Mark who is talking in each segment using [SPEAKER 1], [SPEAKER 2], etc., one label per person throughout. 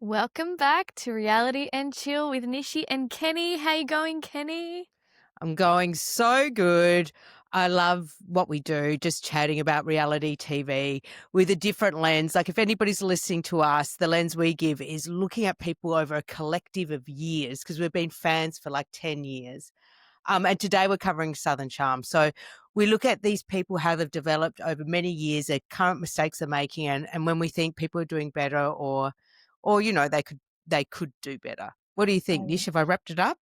[SPEAKER 1] Welcome back to Reality and Chill with Nishi and Kenny. How you going, Kenny?
[SPEAKER 2] I'm going so good. I love what we do, just chatting about reality TV with a different lens. Like, if anybody's listening to us, the lens we give is looking at people over a collective of years because we've been fans for like 10 years. And today we're covering Southern Charm. So we look at these people, how they've developed over many years, their current mistakes they're making, and when we think people are doing better or they could do better. What do you think, Nish? Have I wrapped it up?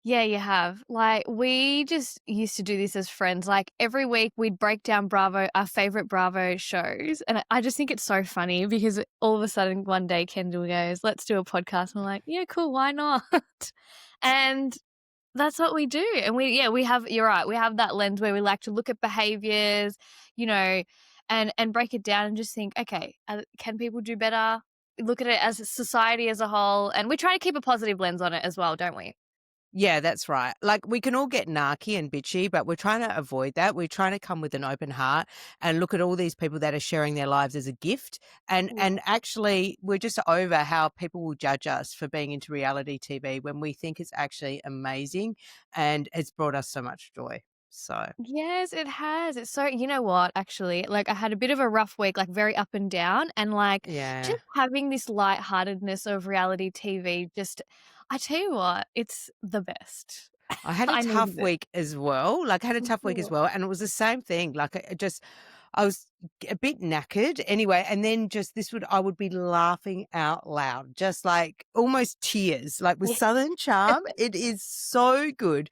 [SPEAKER 1] Yeah, you have. Like, we just used to do this as friends. Like, every week we'd break down Bravo, our favorite Bravo shows. And I just think it's so funny because all of a sudden one day Kendall goes, let's do a podcast. And I'm like, yeah, cool, why not? And that's what we do. And we have, you're right, we have that lens where we like to look at behaviors, you know, and break it down and just think, okay, can people do better? Look at it as a society as a whole. And we try to keep a positive lens on it as well, don't we?
[SPEAKER 2] Yeah, that's right. Like, we can all get narky and bitchy, but we're trying to avoid that. We're trying to come with an open heart and look at all these people that are sharing their lives as a gift. And actually, we're just over how people will judge us for being into reality TV when we think it's actually amazing and it's brought us so much joy. So,
[SPEAKER 1] Yes, it has. It's so, you know what, actually, like I had a bit of a rough week, like very up and down, and like
[SPEAKER 2] yeah.
[SPEAKER 1] just having this lightheartedness of reality TV, just, I tell you what, it's the best.
[SPEAKER 2] I had a
[SPEAKER 1] I
[SPEAKER 2] tough
[SPEAKER 1] needed it.
[SPEAKER 2] week as well. Like, I had a
[SPEAKER 1] Me
[SPEAKER 2] tough week as
[SPEAKER 1] too.
[SPEAKER 2] well, and it was the same thing. Like, I was a bit knackered anyway, and then just I would be laughing out loud, just like almost tears. Like with Southern Charm, it is so good.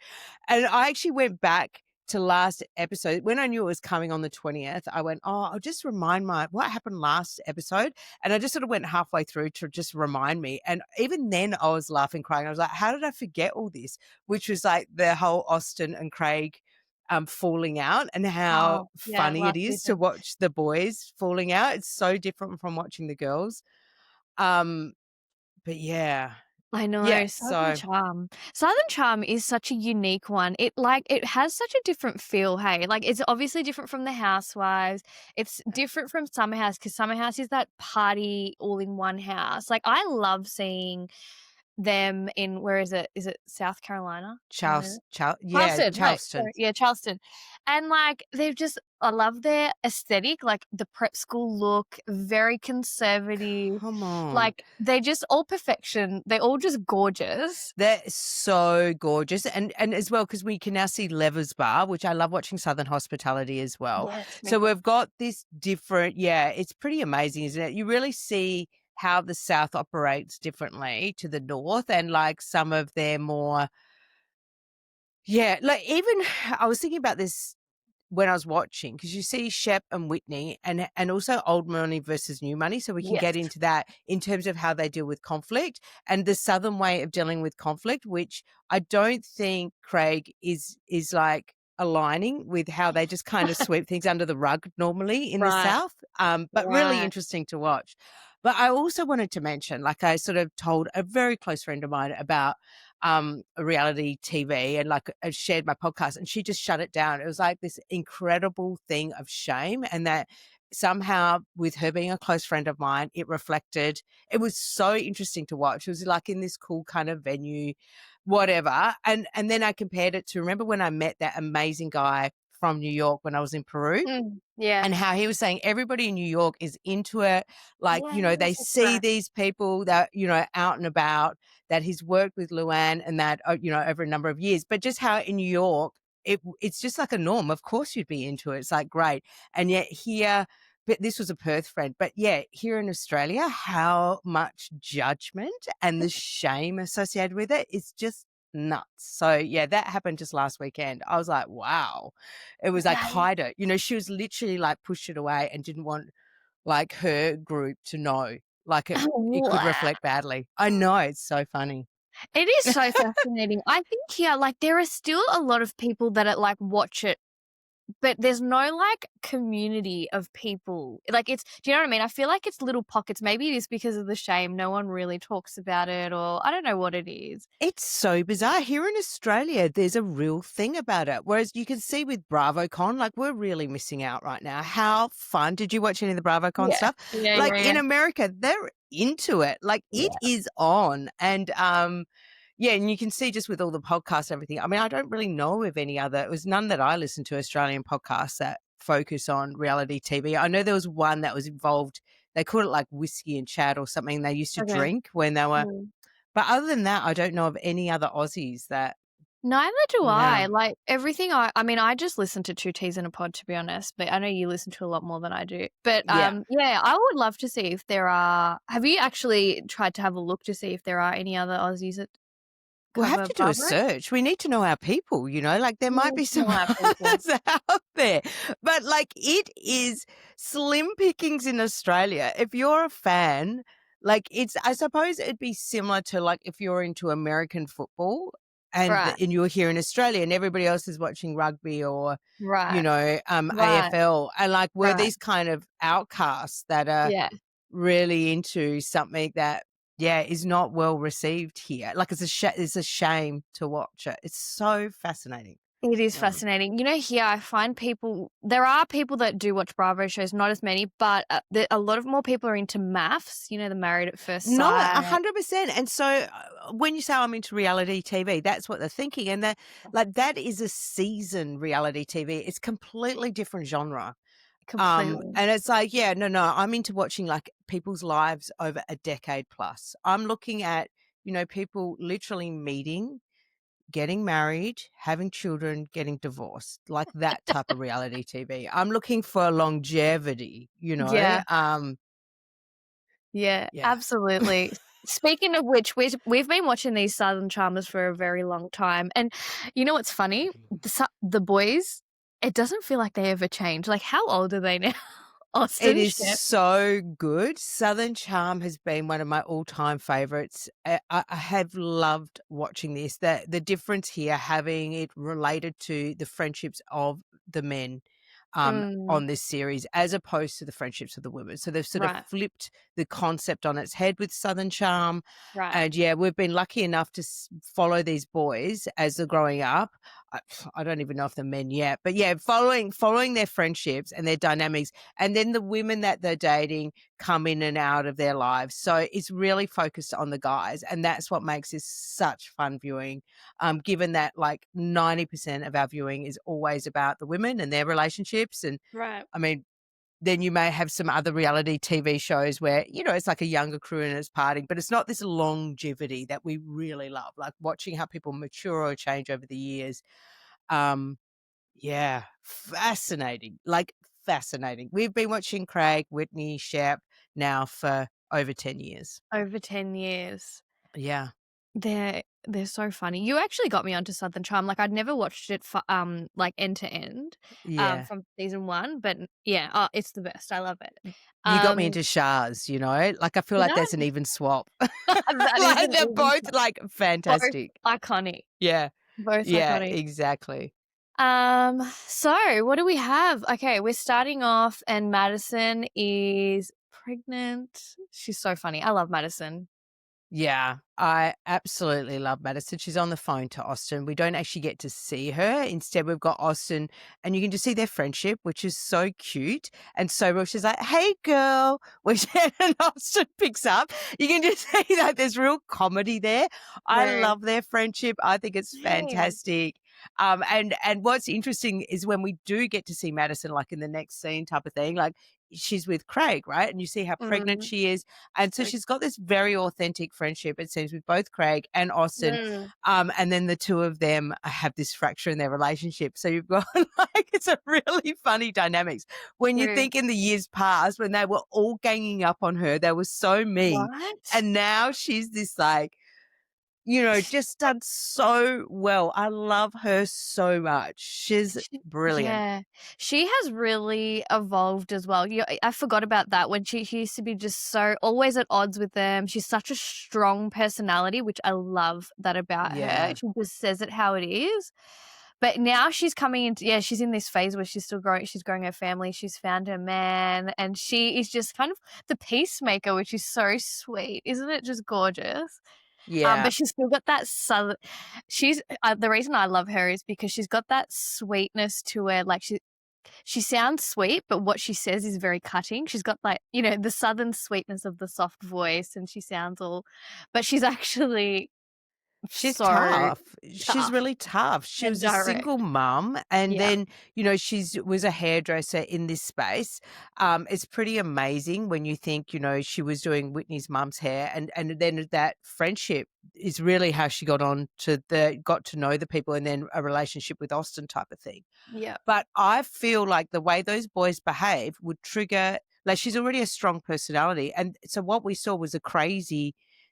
[SPEAKER 2] And I actually went back to last episode when I knew it was coming on the 20th. I went, oh, I'll just remind my what happened last episode. And I just sort of went halfway through to just remind me. And even then I was laughing, crying. I was like, how did I forget all this? Which was like the whole Austin and Craig falling out and how
[SPEAKER 1] Oh, yeah,
[SPEAKER 2] funny it
[SPEAKER 1] last
[SPEAKER 2] is to
[SPEAKER 1] season.
[SPEAKER 2] watch the boys falling out. It's so different from watching the girls. Um, but yeah.
[SPEAKER 1] I know,
[SPEAKER 2] Yeah.
[SPEAKER 1] Southern
[SPEAKER 2] So
[SPEAKER 1] Charm. Southern Charm is such a unique one. It has such a different feel, hey? Like, it's obviously different from The Housewives. It's different from Summer House because Summer House is that party all in one house. Like, I love seeing them in, where is it? Is it South Carolina? Am I
[SPEAKER 2] Yeah,
[SPEAKER 1] Charleston, no, sorry,
[SPEAKER 2] Charleston.
[SPEAKER 1] yeah, Charleston. And, like, they've just, I love their aesthetic, like, the prep school look, very conservative,
[SPEAKER 2] Come on.
[SPEAKER 1] like, they're just all perfection. They're all just gorgeous.
[SPEAKER 2] They're so gorgeous. And as well, because we can now see Levers Bar, which I love watching Southern Hospitality as well.
[SPEAKER 1] Yes, me
[SPEAKER 2] So
[SPEAKER 1] too.
[SPEAKER 2] we've got this different, yeah, it's pretty amazing, isn't it? You really see how the South operates differently to the North and like some of their more, yeah, like even I was thinking about this when I was watching, because you see Shep and Whitney and also old money versus new money. So we can
[SPEAKER 1] Yes.
[SPEAKER 2] get into that in terms of how they deal with conflict and the Southern way of dealing with conflict, which I don't think Craig is like aligning with how they just kind of sweep things under the rug normally in the
[SPEAKER 1] Right,
[SPEAKER 2] South. But really
[SPEAKER 1] right.
[SPEAKER 2] interesting to watch. But I also wanted to mention, like I sort of told a very close friend of mine about a reality TV and like I shared my podcast and she just shut it down. It was like this incredible thing of shame and that somehow with her being a close friend of mine, it reflected, it was so interesting to watch. It was like in this cool kind of venue, whatever. And then I compared it to remember when I met that amazing guy from New York when I was in Peru
[SPEAKER 1] Yeah.
[SPEAKER 2] and how he was saying everybody in New York is into it. Like, they
[SPEAKER 1] Yes, that's
[SPEAKER 2] see
[SPEAKER 1] right.
[SPEAKER 2] these people that, out and about, that he's worked with Luann and that, over a number of years. But just how in New York, it's just like a norm. Of course you'd be into it. It's like great. And yet here, but this was a Perth friend. But yeah, here in Australia, how much judgment and the shame associated with it is just nuts. So yeah, that happened just last weekend. I was like, wow. It was like
[SPEAKER 1] That
[SPEAKER 2] hide it. She was literally like pushed it away and didn't want like her group to know. Like it could
[SPEAKER 1] is
[SPEAKER 2] reflect badly. I know, it's so funny.
[SPEAKER 1] It is so fascinating. I think, yeah, like, there are still a lot of people that are, like, watch it, but there's no, like, community of people. Like, it's, do you know what I mean? I feel like it's little pockets. Maybe it is because of the shame. No one really talks about it, or I don't know what it is.
[SPEAKER 2] It's so bizarre. Here in Australia, there's a real thing about it. Whereas you can see with BravoCon, like we're really missing out right now. How fun. Did you watch any of the BravoCon
[SPEAKER 1] Yeah.
[SPEAKER 2] stuff?
[SPEAKER 1] Yeah,
[SPEAKER 2] Like
[SPEAKER 1] yeah, yeah.
[SPEAKER 2] in America, there into it. Like, it
[SPEAKER 1] Yeah.
[SPEAKER 2] is on. And yeah, and you can see just with all the podcasts and everything. I mean, I don't really know of any other. It was none that I listened to Australian podcasts that focus on reality TV. I know there was one that was involved. They called it like whiskey and chat or something. They used to
[SPEAKER 1] Okay.
[SPEAKER 2] drink when they were.
[SPEAKER 1] Mm.
[SPEAKER 2] But other than that, I don't know of any other Aussies that
[SPEAKER 1] Neither do I.
[SPEAKER 2] now.
[SPEAKER 1] Like, everything I mean, I just listen to 2 Ts in a Pod, to be honest, but I know you listen to a lot more than I do. But,
[SPEAKER 2] Yeah.
[SPEAKER 1] yeah, I would love to see if there are have you actually tried to have a look to see if there are any other Aussies that
[SPEAKER 2] We'll have
[SPEAKER 1] cover
[SPEAKER 2] to do a
[SPEAKER 1] Bravo?
[SPEAKER 2] search. We need to know our people, like there
[SPEAKER 1] We
[SPEAKER 2] might
[SPEAKER 1] need
[SPEAKER 2] be
[SPEAKER 1] to
[SPEAKER 2] some
[SPEAKER 1] know our people.
[SPEAKER 2] others out there. But like it is slim pickings in Australia. If you're a fan, like I suppose it'd be similar to like if you're into American football
[SPEAKER 1] Right,
[SPEAKER 2] and you're here in Australia and everybody else is watching rugby or,
[SPEAKER 1] right, right,
[SPEAKER 2] AFL. And like we're
[SPEAKER 1] right.
[SPEAKER 2] these kind of outcasts that are
[SPEAKER 1] Yeah,
[SPEAKER 2] really into something that, yeah, is not well received here. Like it's a shame to watch it. It's so fascinating.
[SPEAKER 1] it is
[SPEAKER 2] Mm.
[SPEAKER 1] fascinating. Here I find there are people that do watch Bravo shows, not as many, but, a lot of more people are into maths, the Married at First
[SPEAKER 2] No,
[SPEAKER 1] Sight.
[SPEAKER 2] 100%. And so when you say I'm into reality TV, that's what they're thinking. And that is a season reality TV. It's completely different genre.
[SPEAKER 1] Completely.
[SPEAKER 2] And it's like, yeah, no, I'm into watching like people's lives over a decade plus. I'm looking at, people literally meeting, getting married, having children, getting divorced, like that type of reality TV. I'm looking for longevity, you know?
[SPEAKER 1] Yeah. Yeah,
[SPEAKER 2] Yeah.
[SPEAKER 1] absolutely. Speaking of which, we've been watching these Southern Charmers for a very long time, and you know what's funny? The boys, it doesn't feel like they ever change. Like, how old are they now?
[SPEAKER 2] It
[SPEAKER 1] Austin,
[SPEAKER 2] is
[SPEAKER 1] Shep.
[SPEAKER 2] so good. Southern Charm has been one of my all-time favorites. I have loved watching this. The difference here, having it related to the friendships of the men
[SPEAKER 1] Mm,
[SPEAKER 2] on this series, as opposed to the friendships of the women. So they've sort of
[SPEAKER 1] right,
[SPEAKER 2] flipped the concept on its head with Southern Charm.
[SPEAKER 1] right,
[SPEAKER 2] And yeah, we've been lucky enough to follow these boys as they're growing up. I, I don't even know if they're men yet, but yeah, following their friendships and their dynamics, and then the women that they're dating come in and out of their lives. So it's really focused on the guys, and that's what makes this such fun viewing. Given that like 90% of our viewing is always about the women and their relationships, and
[SPEAKER 1] right,
[SPEAKER 2] I mean, then you may have some other reality TV shows where, it's like a younger crew and it's partying, but it's not this longevity that we really love, like watching how people mature or change over the years. Um, yeah, fascinating, like fascinating. We've been watching Craig, Whitney, Shep now for over 10 years.
[SPEAKER 1] over 10 years.
[SPEAKER 2] Yeah,
[SPEAKER 1] They're so funny. You actually got me onto Southern Charm. Like, I'd never watched it for, like, end to end,
[SPEAKER 2] yeah.
[SPEAKER 1] from season 1, but yeah, it's the best. I love it.
[SPEAKER 2] You got me
[SPEAKER 1] Um,
[SPEAKER 2] into Shahs, like I feel
[SPEAKER 1] did
[SPEAKER 2] like
[SPEAKER 1] I?
[SPEAKER 2] there's an even swap.
[SPEAKER 1] That is
[SPEAKER 2] Like
[SPEAKER 1] an
[SPEAKER 2] they're
[SPEAKER 1] even
[SPEAKER 2] both like
[SPEAKER 1] both
[SPEAKER 2] fantastic.
[SPEAKER 1] iconic,
[SPEAKER 2] Yeah,
[SPEAKER 1] both
[SPEAKER 2] yeah,
[SPEAKER 1] iconic.
[SPEAKER 2] exactly.
[SPEAKER 1] So what do we have? Okay, we're starting off and Madison is pregnant. She's so funny. I love Madison.
[SPEAKER 2] Yeah, I absolutely love Madison. She's on the phone to Austin. We don't actually get to see her. Instead, we've got Austin, and you can just see their friendship, which is so cute. And so well, she's like, "Hey, girl," which and Austin picks up. You can just see that there's real comedy there. I
[SPEAKER 1] Very
[SPEAKER 2] love their friendship. I think it's
[SPEAKER 1] same.
[SPEAKER 2] fantastic. And what's interesting is when we do get to see Madison, like in the next scene type of thing, like she's with Craig, right? And you see how pregnant
[SPEAKER 1] Mm,
[SPEAKER 2] she is, and so
[SPEAKER 1] so
[SPEAKER 2] she's got this very authentic friendship, it seems, with both Craig and Austin.
[SPEAKER 1] mm,
[SPEAKER 2] And then the two of them have this fracture in their relationship. So you've got like, it's a really funny dynamics. When you
[SPEAKER 1] true.
[SPEAKER 2] think in the years past, when they were all ganging up on her, they were so mean.
[SPEAKER 1] What?
[SPEAKER 2] And now she's this like, just done so well. I love her so much. She's brilliant.
[SPEAKER 1] Yeah, she has really evolved as well. I forgot about that when she used to be just so always at odds with them. She's such a strong personality, which I love that about her.
[SPEAKER 2] Yeah.
[SPEAKER 1] She just says it how it is. But now she's coming into she's in this phase where she's growing her family, she's found her man, and she is just kind of the peacemaker, which is so sweet. Isn't it just gorgeous?
[SPEAKER 2] Yeah.
[SPEAKER 1] But she's still got that she's the reason I love her is because she's got that sweetness to her, like she sounds sweet, but what she says is very cutting. She's got, like, the southern sweetness of the soft voice, and she sounds all but she's actually
[SPEAKER 2] She's
[SPEAKER 1] so
[SPEAKER 2] tough. She's
[SPEAKER 1] tough
[SPEAKER 2] really tough. She
[SPEAKER 1] and
[SPEAKER 2] was a
[SPEAKER 1] direct.
[SPEAKER 2] single mum, and
[SPEAKER 1] Yeah,
[SPEAKER 2] then, she's was a hairdresser in this space. It's pretty amazing when you think, she was doing Whitney's mum's hair, and then that friendship is really how she got to know the people, and then a relationship with Austin type of thing.
[SPEAKER 1] yeah.
[SPEAKER 2] But I feel like the way those boys behave would trigger, like, she's already a strong personality, and so what we saw was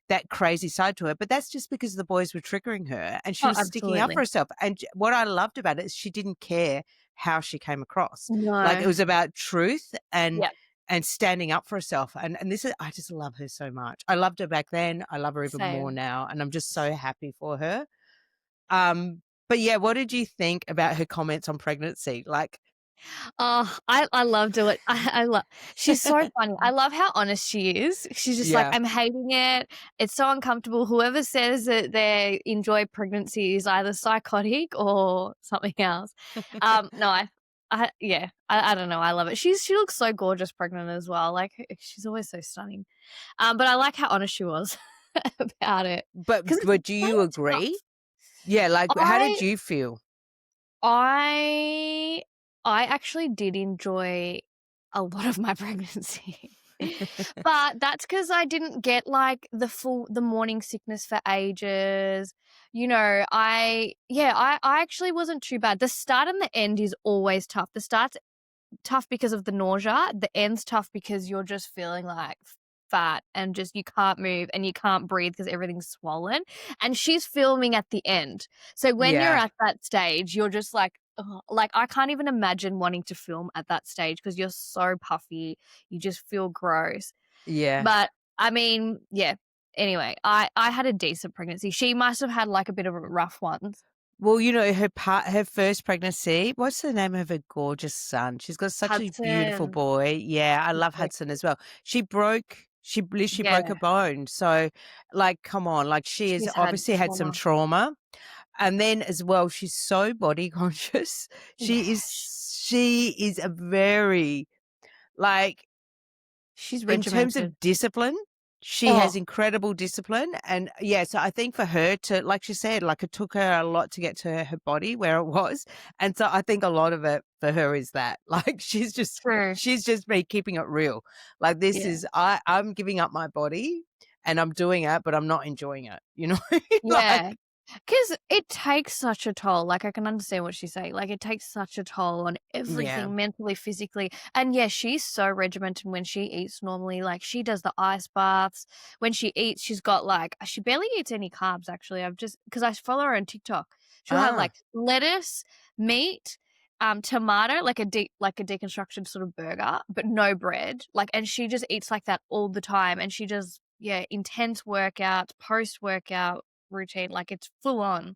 [SPEAKER 2] that crazy side to her, but that's just because the boys were triggering her and she
[SPEAKER 1] Oh,
[SPEAKER 2] was sticking up for
[SPEAKER 1] absolutely.
[SPEAKER 2] herself, and what I loved about it is she didn't care how she came across. Like, it
[SPEAKER 1] No.
[SPEAKER 2] was about truth and
[SPEAKER 1] Yeah,
[SPEAKER 2] standing up for herself, and this is I just love her so much. I loved her back then, I love her even more
[SPEAKER 1] same.
[SPEAKER 2] now, and I'm just so happy for her. But yeah, what did you think about her comments on pregnancy? Like,
[SPEAKER 1] Oh, I loved it. I love she's so funny. I love how honest she is. She's just like,
[SPEAKER 2] yeah.
[SPEAKER 1] "I'm hating it. It's so uncomfortable. Whoever says that they enjoy pregnancy is either psychotic or something else." No, I don't know. I love it. She looks so gorgeous pregnant as well. Like, she's always so stunning. But I like how honest she was about it
[SPEAKER 2] But
[SPEAKER 1] because it's
[SPEAKER 2] do
[SPEAKER 1] so
[SPEAKER 2] you
[SPEAKER 1] tough.
[SPEAKER 2] agree? Yeah, like, how did
[SPEAKER 1] I
[SPEAKER 2] you feel?
[SPEAKER 1] I I actually did enjoy a lot of my pregnancy. But that's because I didn't get, like, the morning sickness for ages. I actually wasn't too bad. The start and the end is always tough. The start's tough because of the nausea. The end's tough because you're just feeling like fat and just you can't move and you can't breathe because everything's swollen. And she's filming at the end. So when you're
[SPEAKER 2] Yeah,
[SPEAKER 1] at that stage, you're just like, ugh, like I can't even imagine wanting to film at that stage because you're so puffy. You just feel gross.
[SPEAKER 2] yeah.
[SPEAKER 1] But I mean, yeah. Anyway, I had a decent pregnancy. She must have had like a bit of a rough one.
[SPEAKER 2] Well, her first pregnancy, what's the name of her gorgeous son? She's got such a beautiful
[SPEAKER 1] Hudson.
[SPEAKER 2] boy. Yeah, I
[SPEAKER 1] He's
[SPEAKER 2] love
[SPEAKER 1] so
[SPEAKER 2] Hudson
[SPEAKER 1] cute.
[SPEAKER 2] as well. She literally broke a
[SPEAKER 1] Yeah.
[SPEAKER 2] bone. So, like, come on, like, she has
[SPEAKER 1] She's had
[SPEAKER 2] obviously had some
[SPEAKER 1] trauma.
[SPEAKER 2] trauma. And then as well, she's so body conscious.
[SPEAKER 1] Yes.
[SPEAKER 2] She is a very, like,
[SPEAKER 1] She's
[SPEAKER 2] in terms
[SPEAKER 1] regimented.
[SPEAKER 2] of discipline, she has
[SPEAKER 1] Oh,
[SPEAKER 2] incredible discipline, and, yeah, so I think for her to, like she said, like, it took her a lot to get to her body where it was, and so I think a lot of it for her is that, like,
[SPEAKER 1] true.
[SPEAKER 2] she's just been keeping it real. Like, this
[SPEAKER 1] Yeah.
[SPEAKER 2] is I'm giving up my body, and I'm doing it, but I'm not enjoying it, you know? Like,
[SPEAKER 1] Yeah. 'Cause it takes such a toll, like, I can understand what she's saying, like, it takes such a toll on
[SPEAKER 2] yeah.
[SPEAKER 1] everything mentally, physically, and, yeah, she's so regimented when she eats normally, like, she does the ice baths. When she eats, she's got, like she barely eats any carbs, actually, I've just because I follow her on TikTok. She'll have,
[SPEAKER 2] Ah,
[SPEAKER 1] like, lettuce, meat, tomato, like a deconstructed sort of burger, but no bread, like and she just eats like that all the time, and she does, yeah, intense workouts, post-workout routine, like, it's full on.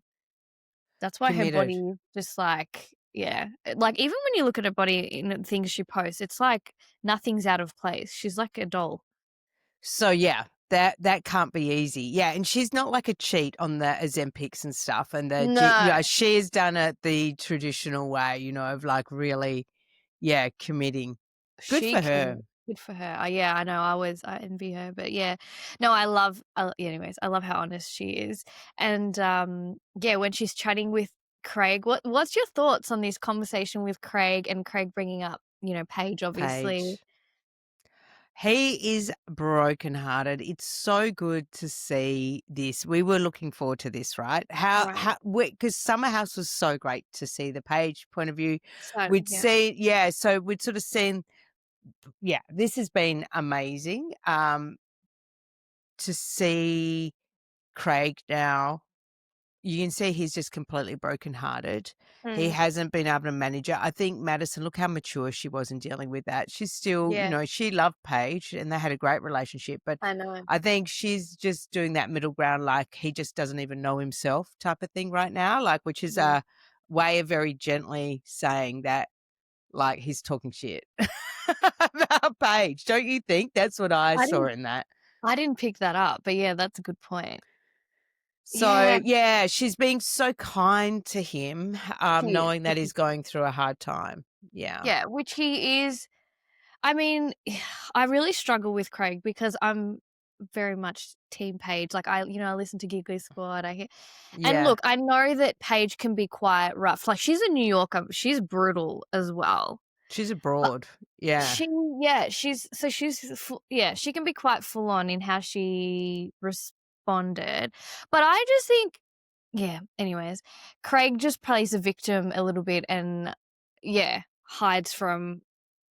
[SPEAKER 1] That's why her
[SPEAKER 2] committed.
[SPEAKER 1] body is just like yeah, like, even when you look at her body in the things she posts, it's like nothing's out of place. She's like a doll.
[SPEAKER 2] So, yeah, that can't be easy. Yeah, and she's not like a cheat on the Ozempics and stuff, and
[SPEAKER 1] No,
[SPEAKER 2] she has done it the traditional way, of, like, really, yeah, committing. Good
[SPEAKER 1] she
[SPEAKER 2] for her.
[SPEAKER 1] can good for her. Yeah, I know, I envy her, but yeah. No, anyways, I love how honest she is, and, yeah, when she's chatting with Craig, what's your thoughts on this conversation with Craig and Craig bringing up, Paige, obviously?
[SPEAKER 2] Paige. He is brokenhearted. It's so good to see this. We were looking forward to this, right?
[SPEAKER 1] Right.
[SPEAKER 2] Because Summer House was so great to see the Paige point of view.
[SPEAKER 1] So
[SPEAKER 2] We'd
[SPEAKER 1] yeah.
[SPEAKER 2] see, yeah, so we'd sort of seen, yeah, this has been amazing, to see Craig now. You can see he's just completely brokenhearted. He
[SPEAKER 1] Mm,
[SPEAKER 2] hasn't been able to manage it. I think Madison, look how mature she was in dealing with that. She's still,
[SPEAKER 1] yeah,
[SPEAKER 2] she loved Paige and they had a great relationship, but
[SPEAKER 1] I know.
[SPEAKER 2] I think she's just doing that middle ground, like he just doesn't even know himself type of thing right now, like, which is
[SPEAKER 1] Mm.
[SPEAKER 2] a way of very gently saying that, like, he's talking shit about Paige. Don't you think? That's what I
[SPEAKER 1] I
[SPEAKER 2] saw
[SPEAKER 1] didn't
[SPEAKER 2] in that.
[SPEAKER 1] I didn't pick that up, but yeah, that's a good point.
[SPEAKER 2] So,
[SPEAKER 1] Yeah,
[SPEAKER 2] yeah, she's being so kind to him,
[SPEAKER 1] she is,
[SPEAKER 2] knowing that
[SPEAKER 1] which
[SPEAKER 2] he's
[SPEAKER 1] is
[SPEAKER 2] going through a hard time. Yeah.
[SPEAKER 1] yeah, which he is. I mean, I really struggle with Craig because I'm very much team Paige. Like I listen to Giggly Squad. And
[SPEAKER 2] Yeah.
[SPEAKER 1] look, I know that Paige can be quite rough. Like she's a New Yorker, she's brutal as well.
[SPEAKER 2] She's
[SPEAKER 1] But
[SPEAKER 2] abroad. Yeah.
[SPEAKER 1] she, yeah, yeah, she can be quite full on in how she responded. But I just think, yeah. Anyways, Craig just plays a victim a little bit, and yeah, hides from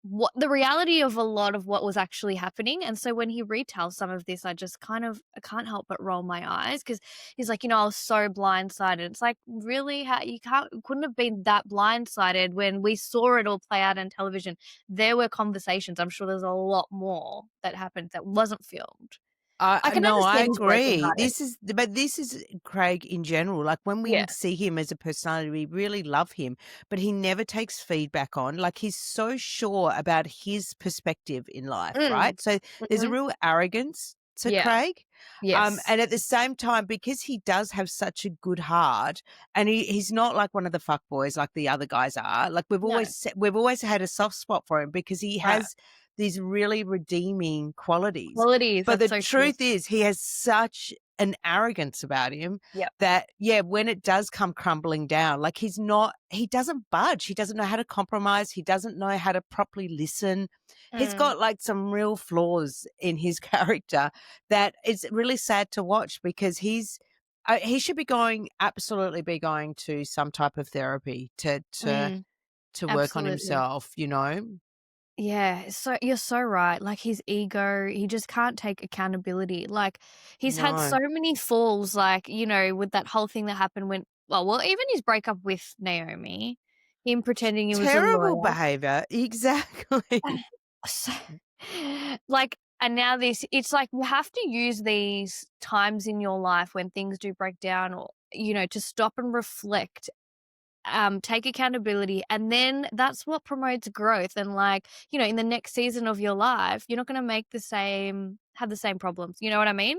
[SPEAKER 1] what the reality of a lot of what was actually happening. And so when he retells some of this, I can't help but roll my eyes because he's like, I was so blindsided. It's like, really? How you couldn't have been that blindsided when we saw it all play out on television. There were conversations. I'm sure there's a lot more that happened that wasn't filmed. I can
[SPEAKER 2] No, I
[SPEAKER 1] understand he's
[SPEAKER 2] agree.
[SPEAKER 1] brokenhearted.
[SPEAKER 2] This is Craig in general. Like when we
[SPEAKER 1] Yeah.
[SPEAKER 2] see him as a personality, we really love him, but he never takes feedback on. Like he's so sure about his perspective in life,
[SPEAKER 1] Mm.
[SPEAKER 2] right? So there's a
[SPEAKER 1] Mhm.
[SPEAKER 2] real arrogance to
[SPEAKER 1] Yeah.
[SPEAKER 2] Craig.
[SPEAKER 1] Yes.
[SPEAKER 2] And at the same time, because he does have such a good heart, and he's not like one of the fuck boys like the other guys are. Like
[SPEAKER 1] No.
[SPEAKER 2] we've always had a soft spot for him because he
[SPEAKER 1] Right.
[SPEAKER 2] has these really redeeming qualities.
[SPEAKER 1] Qualities,
[SPEAKER 2] But
[SPEAKER 1] that's
[SPEAKER 2] the
[SPEAKER 1] so true.
[SPEAKER 2] truth is he has such an arrogance about him
[SPEAKER 1] Yep.
[SPEAKER 2] that, yeah, when it does come crumbling down, like he doesn't budge. He doesn't know how to compromise. He doesn't know how to properly listen. He's
[SPEAKER 1] Mm.
[SPEAKER 2] got like some real flaws in his character that it's really sad to watch because he should absolutely be going to some type of therapy
[SPEAKER 1] Mm.
[SPEAKER 2] to work on
[SPEAKER 1] Absolutely.
[SPEAKER 2] himself, you know?
[SPEAKER 1] Yeah, so you're so right. Like his ego, he just can't take accountability. Like he's had
[SPEAKER 2] No.
[SPEAKER 1] so many falls, like, with that whole thing that happened well, even his breakup with Naomi, him pretending he was a
[SPEAKER 2] Terrible
[SPEAKER 1] lawyer.
[SPEAKER 2] behavior. Exactly.
[SPEAKER 1] So, like, and now it's like you have to use these times in your life when things do break down or, to stop and reflect, take accountability, and then that's what promotes growth. And like, in the next season of your life, you're not going to have the same problems. You know what I mean?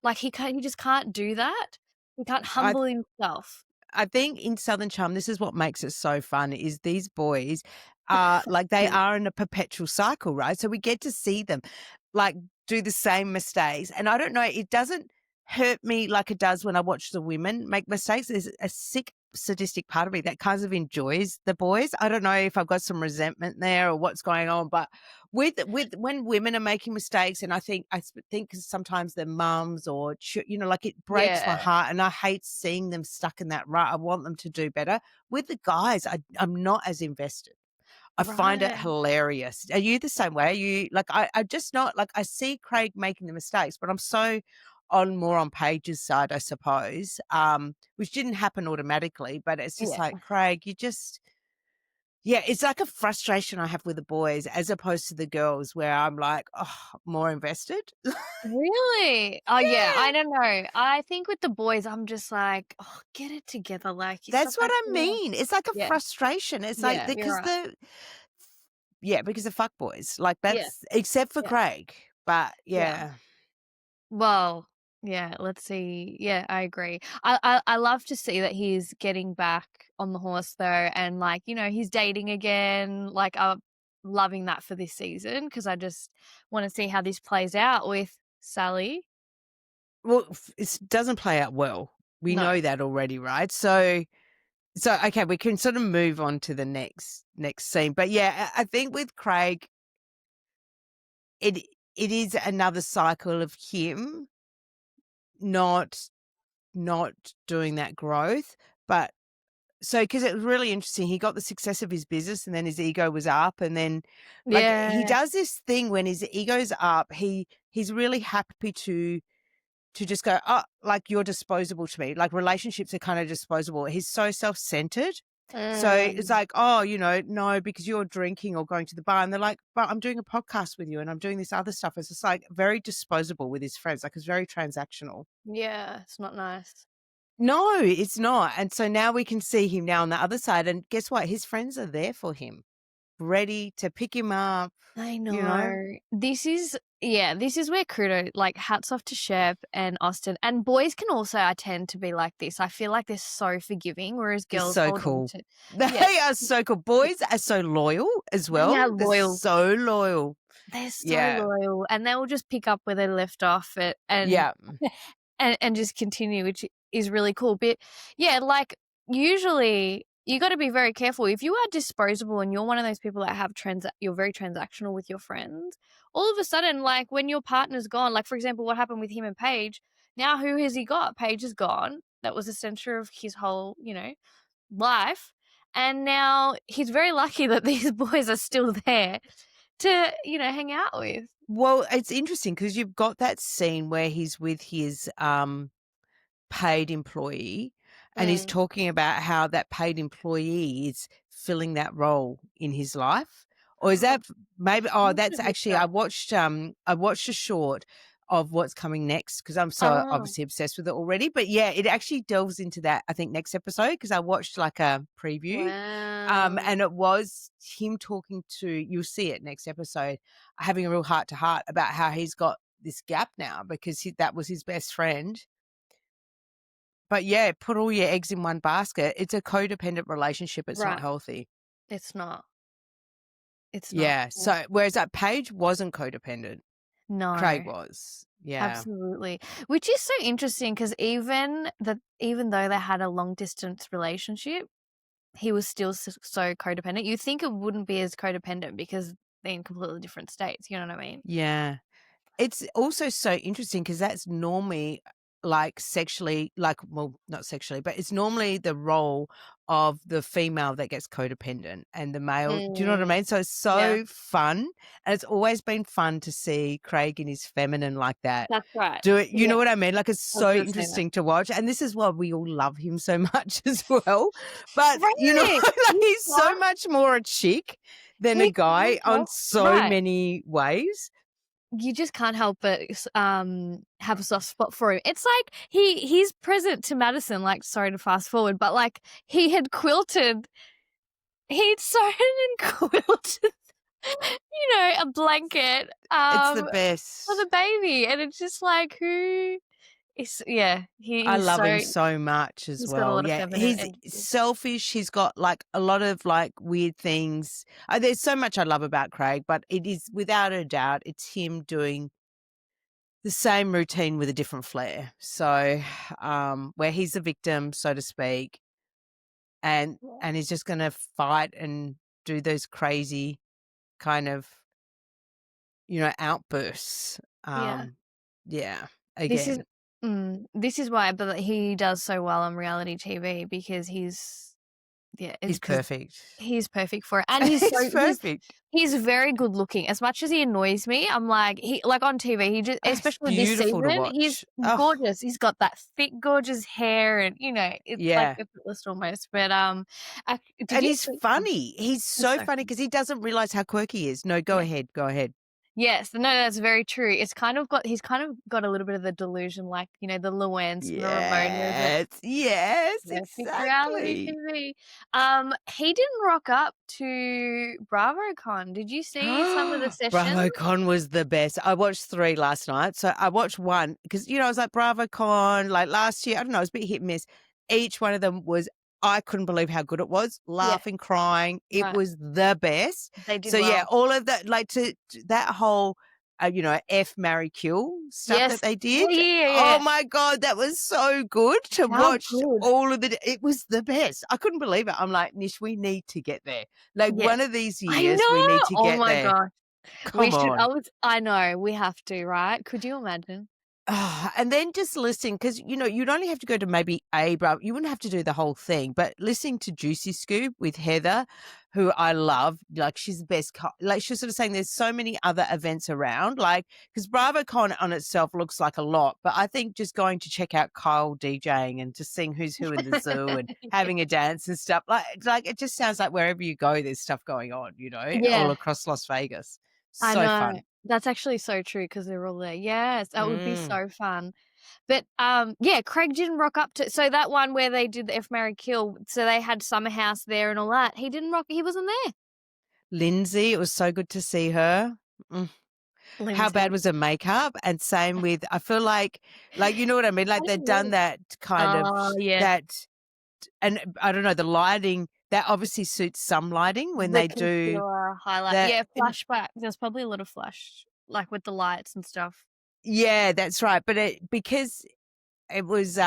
[SPEAKER 1] Like he just can't do that. He can't
[SPEAKER 2] I
[SPEAKER 1] humble himself.
[SPEAKER 2] I think in Southern Charm, this is what makes it so fun is these boys are like they
[SPEAKER 1] Yeah.
[SPEAKER 2] are in a perpetual cycle, right? So we get to see them like do the same mistakes. And I don't know, it doesn't hurt me like it does when I watch the women make mistakes. There's a sick sadistic part of me that kind of enjoys the boys. I don't know if I've got some resentment there or what's going on, but with when women are making mistakes, and I think sometimes they're mums or like it breaks my
[SPEAKER 1] Yeah.
[SPEAKER 2] heart, and I hate seeing them stuck in that rut. I want them to do better. With the guys, I'm not as invested. I find it
[SPEAKER 1] Right.
[SPEAKER 2] hilarious. Are you the same way? Are you like I just not like I see Craig making the mistakes, but I'm so more on Paige's side, I suppose. Which didn't happen automatically, but it's just
[SPEAKER 1] Yeah.
[SPEAKER 2] like Craig, you just yeah, it's like a frustration I have with the boys as opposed to the girls where I'm like, oh, more invested.
[SPEAKER 1] Really? Oh yeah,
[SPEAKER 2] Yeah,
[SPEAKER 1] I don't know. I think with the boys, I'm just like, oh, get it together. Like you stop
[SPEAKER 2] that's what I
[SPEAKER 1] acting like.
[SPEAKER 2] mean. It's like a
[SPEAKER 1] Yeah.
[SPEAKER 2] frustration. It's like
[SPEAKER 1] Yeah. You're
[SPEAKER 2] because
[SPEAKER 1] right.
[SPEAKER 2] because the fuck boys. Like
[SPEAKER 1] Yeah.
[SPEAKER 2] that's except for
[SPEAKER 1] Yeah.
[SPEAKER 2] Craig. But
[SPEAKER 1] Yeah.
[SPEAKER 2] yeah.
[SPEAKER 1] Well, yeah, let's see. Yeah, I agree. I love to see that he's getting back on the horse though, and like, he's dating again. Like I'm loving that for this season because I just want to see how this plays out with Sally.
[SPEAKER 2] Well, it doesn't play out well. We
[SPEAKER 1] No.
[SPEAKER 2] know that already, right? So okay, we can sort of move on to the next scene. But yeah, I think with Craig, it it is another cycle of him not not doing that growth. But so because it was really interesting, he got the success of his business, and then his ego was up, and then like he
[SPEAKER 1] Yeah.
[SPEAKER 2] does this thing when his ego's up, he's really happy to just go, oh, like you're disposable to me. Like relationships are kind of disposable. He's so self-centered. So it's
[SPEAKER 1] Mm,
[SPEAKER 2] like, oh, no, because you're drinking or going to the bar. And they're like, but I'm doing a podcast with you and I'm doing this other stuff. It's just like very disposable with his friends. Like it's very transactional.
[SPEAKER 1] yeah, it's not nice.
[SPEAKER 2] No, it's not. And so now we can see him now on the other side. And guess what? His friends are there for him. ready to pick him up,
[SPEAKER 1] I
[SPEAKER 2] you know?
[SPEAKER 1] know. This is where kudo like, hats off to Shep and Austin, and boys can also, I tend to be like this. I feel like they're so forgiving, whereas
[SPEAKER 2] They're
[SPEAKER 1] girls
[SPEAKER 2] so
[SPEAKER 1] hold on
[SPEAKER 2] cool.
[SPEAKER 1] to yeah,
[SPEAKER 2] They are so cool. Boys are so loyal as
[SPEAKER 1] they
[SPEAKER 2] well.
[SPEAKER 1] are
[SPEAKER 2] They're
[SPEAKER 1] loyal.
[SPEAKER 2] so loyal.
[SPEAKER 1] They're so
[SPEAKER 2] Yeah.
[SPEAKER 1] loyal, and they will just pick up where they left off it and
[SPEAKER 2] Yeah.
[SPEAKER 1] and just continue, which is really cool. But yeah, like usually you got to be very careful if you are disposable and you're one of those people that have you're very transactional with your friends. All of a sudden, like when your partner's gone, like for example, what happened with him and Paige. Now, who has he got? Paige is gone. That was the center of his whole, life. And now he's very lucky that these boys are still there to, hang out with.
[SPEAKER 2] Well, it's interesting because you've got that scene where he's with his, paid employee, and he's
[SPEAKER 1] Mm.
[SPEAKER 2] talking about how that paid employee is filling that role in his life. Or is that maybe that's
[SPEAKER 1] Possibly
[SPEAKER 2] actually
[SPEAKER 1] so.
[SPEAKER 2] I watched a short of what's coming next because I'm so
[SPEAKER 1] Oh,
[SPEAKER 2] obviously obsessed with it already. But yeah, it actually delves into that, I think, next episode because I watched like a preview.
[SPEAKER 1] wow.
[SPEAKER 2] And it was him talking to, you'll see it next episode, having a real heart to heart about how he's got this gap now because that was his best friend. But yeah, put all your eggs in one basket. It's a codependent relationship. It's not
[SPEAKER 1] Right.
[SPEAKER 2] healthy.
[SPEAKER 1] It's not. It's not.
[SPEAKER 2] Yeah. So whereas that Paige wasn't codependent, Craig
[SPEAKER 1] No,
[SPEAKER 2] was. Yeah.
[SPEAKER 1] absolutely. Which is so interesting because even though they had a long distance relationship, he was still so codependent. You think it wouldn't be as codependent because they're in completely different states. You know what I mean?
[SPEAKER 2] Yeah. It's also so interesting because that's normally like sexually, like, well, not sexually, but it's normally the role of the female that gets codependent and the male. Do you know what I
[SPEAKER 1] Mm,
[SPEAKER 2] mean? So it's
[SPEAKER 1] yeah,
[SPEAKER 2] so fun. And it's always been fun to see Craig in his feminine like that.
[SPEAKER 1] that's right.
[SPEAKER 2] Do it. You
[SPEAKER 1] Yeah,
[SPEAKER 2] know what I mean? Like it's
[SPEAKER 1] I was
[SPEAKER 2] so
[SPEAKER 1] gonna say that.
[SPEAKER 2] interesting to watch. And this is why we all love him so much as well. But,
[SPEAKER 1] Right.
[SPEAKER 2] like
[SPEAKER 1] You
[SPEAKER 2] he's so
[SPEAKER 1] can't
[SPEAKER 2] much more a chick than a
[SPEAKER 1] you can't
[SPEAKER 2] guy on
[SPEAKER 1] help
[SPEAKER 2] so
[SPEAKER 1] right.
[SPEAKER 2] many ways.
[SPEAKER 1] You just can't help but have a soft spot for him. It's like he's present to Madison, like sorry to fast forward, but like he'd sewn and quilted a blanket
[SPEAKER 2] It's the
[SPEAKER 1] for the
[SPEAKER 2] best.
[SPEAKER 1] baby. And it's just like who is yeah,
[SPEAKER 2] I
[SPEAKER 1] he's
[SPEAKER 2] love
[SPEAKER 1] so
[SPEAKER 2] him so much as
[SPEAKER 1] he's got a
[SPEAKER 2] well.
[SPEAKER 1] lot of
[SPEAKER 2] Yeah,
[SPEAKER 1] feminine
[SPEAKER 2] he's
[SPEAKER 1] energy.
[SPEAKER 2] selfish. He's got like a lot of like weird things. There's so much I love about Craig, but it is without a doubt, it's him doing the same routine with a different flair. So, where he's the victim, so to speak, and
[SPEAKER 1] Yeah.
[SPEAKER 2] and he's just going to fight and do those crazy kind of outbursts.
[SPEAKER 1] Yeah.
[SPEAKER 2] Yeah,
[SPEAKER 1] This is
[SPEAKER 2] again,
[SPEAKER 1] this is why but he does so well on reality TV because
[SPEAKER 2] he's
[SPEAKER 1] because
[SPEAKER 2] perfect.
[SPEAKER 1] he's perfect for it, and
[SPEAKER 2] He's perfect.
[SPEAKER 1] he's very good looking. As much as he annoys me, I'm like he like on TV, he just
[SPEAKER 2] It's
[SPEAKER 1] especially this
[SPEAKER 2] beautiful to
[SPEAKER 1] season, he's
[SPEAKER 2] watch. Oh,
[SPEAKER 1] gorgeous. He's got that thick, gorgeous hair, and it's like
[SPEAKER 2] yeah.
[SPEAKER 1] effortless almost. But did
[SPEAKER 2] And
[SPEAKER 1] you
[SPEAKER 2] he's
[SPEAKER 1] see?
[SPEAKER 2] funny. He's
[SPEAKER 1] He's
[SPEAKER 2] so
[SPEAKER 1] so
[SPEAKER 2] funny
[SPEAKER 1] funny.
[SPEAKER 2] because he doesn't realize how quirky he is. No, go
[SPEAKER 1] Yeah.
[SPEAKER 2] ahead. Go ahead.
[SPEAKER 1] Yes, no, that's very true. He's kind of got a little bit of the delusion, like the Luanns from the Ramonas of
[SPEAKER 2] Yes. Yes,
[SPEAKER 1] perfect reality
[SPEAKER 2] exactly.
[SPEAKER 1] TV. He didn't rock up to BravoCon. Did you see some of the sessions?
[SPEAKER 2] BravoCon was the best. I watched 3 last night. So I watched 1 because, I was like BravoCon, like last year, I don't know, it was a bit hit and miss. Each one of them was, I couldn't believe how good it was.
[SPEAKER 1] Yeah,
[SPEAKER 2] Laughing, crying. It
[SPEAKER 1] right.
[SPEAKER 2] was the best.
[SPEAKER 1] They did
[SPEAKER 2] So yeah,
[SPEAKER 1] well.
[SPEAKER 2] all of that, like that whole, F, marry, kill stuff that
[SPEAKER 1] Yes.
[SPEAKER 2] they
[SPEAKER 1] Yeah,
[SPEAKER 2] did.
[SPEAKER 1] yeah, yeah,
[SPEAKER 2] Oh
[SPEAKER 1] yeah.
[SPEAKER 2] my God, that was so good to
[SPEAKER 1] How
[SPEAKER 2] watch
[SPEAKER 1] good.
[SPEAKER 2] all of it was the best. I couldn't believe it. I'm like, Nish, we need to get there. Like
[SPEAKER 1] Yes.
[SPEAKER 2] one of these
[SPEAKER 1] I
[SPEAKER 2] years, we need
[SPEAKER 1] know.
[SPEAKER 2] to
[SPEAKER 1] Oh
[SPEAKER 2] get
[SPEAKER 1] my
[SPEAKER 2] there.
[SPEAKER 1] gosh. We
[SPEAKER 2] Come
[SPEAKER 1] should
[SPEAKER 2] on.
[SPEAKER 1] I know, we have to, right? Could you imagine?
[SPEAKER 2] And then just listening, because, you'd only have to go to maybe you wouldn't have to do the whole thing, but listening to Juicy Scoop with Heather, who I love, like she's the best. Like she was sort of saying there's so many other events around, like, because BravoCon on itself looks like a lot, but I think just going to check out Kyle DJing and just seeing who's who in the zoo and having a dance and stuff, like it just sounds like wherever you go, there's stuff going on, all
[SPEAKER 1] Yeah,
[SPEAKER 2] across Las Vegas.
[SPEAKER 1] I
[SPEAKER 2] So
[SPEAKER 1] know.
[SPEAKER 2] fun.
[SPEAKER 1] That's actually so true because 'cause they're all there. Yes, that would be
[SPEAKER 2] Mm.
[SPEAKER 1] so fun. But, yeah, Craig didn't rock up to so that one where they did the F, Marry, Kill, so they had Summer House there and all that, he didn't rock he wasn't there.
[SPEAKER 2] Lindsay, it was so good to see her. Mm. How bad
[SPEAKER 1] Lindsay.
[SPEAKER 2] was her makeup? And same with I feel like, you know what I mean?
[SPEAKER 1] I
[SPEAKER 2] Like, they've
[SPEAKER 1] don't
[SPEAKER 2] done
[SPEAKER 1] know.
[SPEAKER 2] that kind of
[SPEAKER 1] Oh, yeah.
[SPEAKER 2] that and I don't know, the lighting, that obviously suits some lighting when
[SPEAKER 1] The
[SPEAKER 2] they do
[SPEAKER 1] concealer highlight.
[SPEAKER 2] that
[SPEAKER 1] Yeah, flashback. There's probably a lot of flash, like, with the lights and stuff.
[SPEAKER 2] yeah, that's right, but because it was,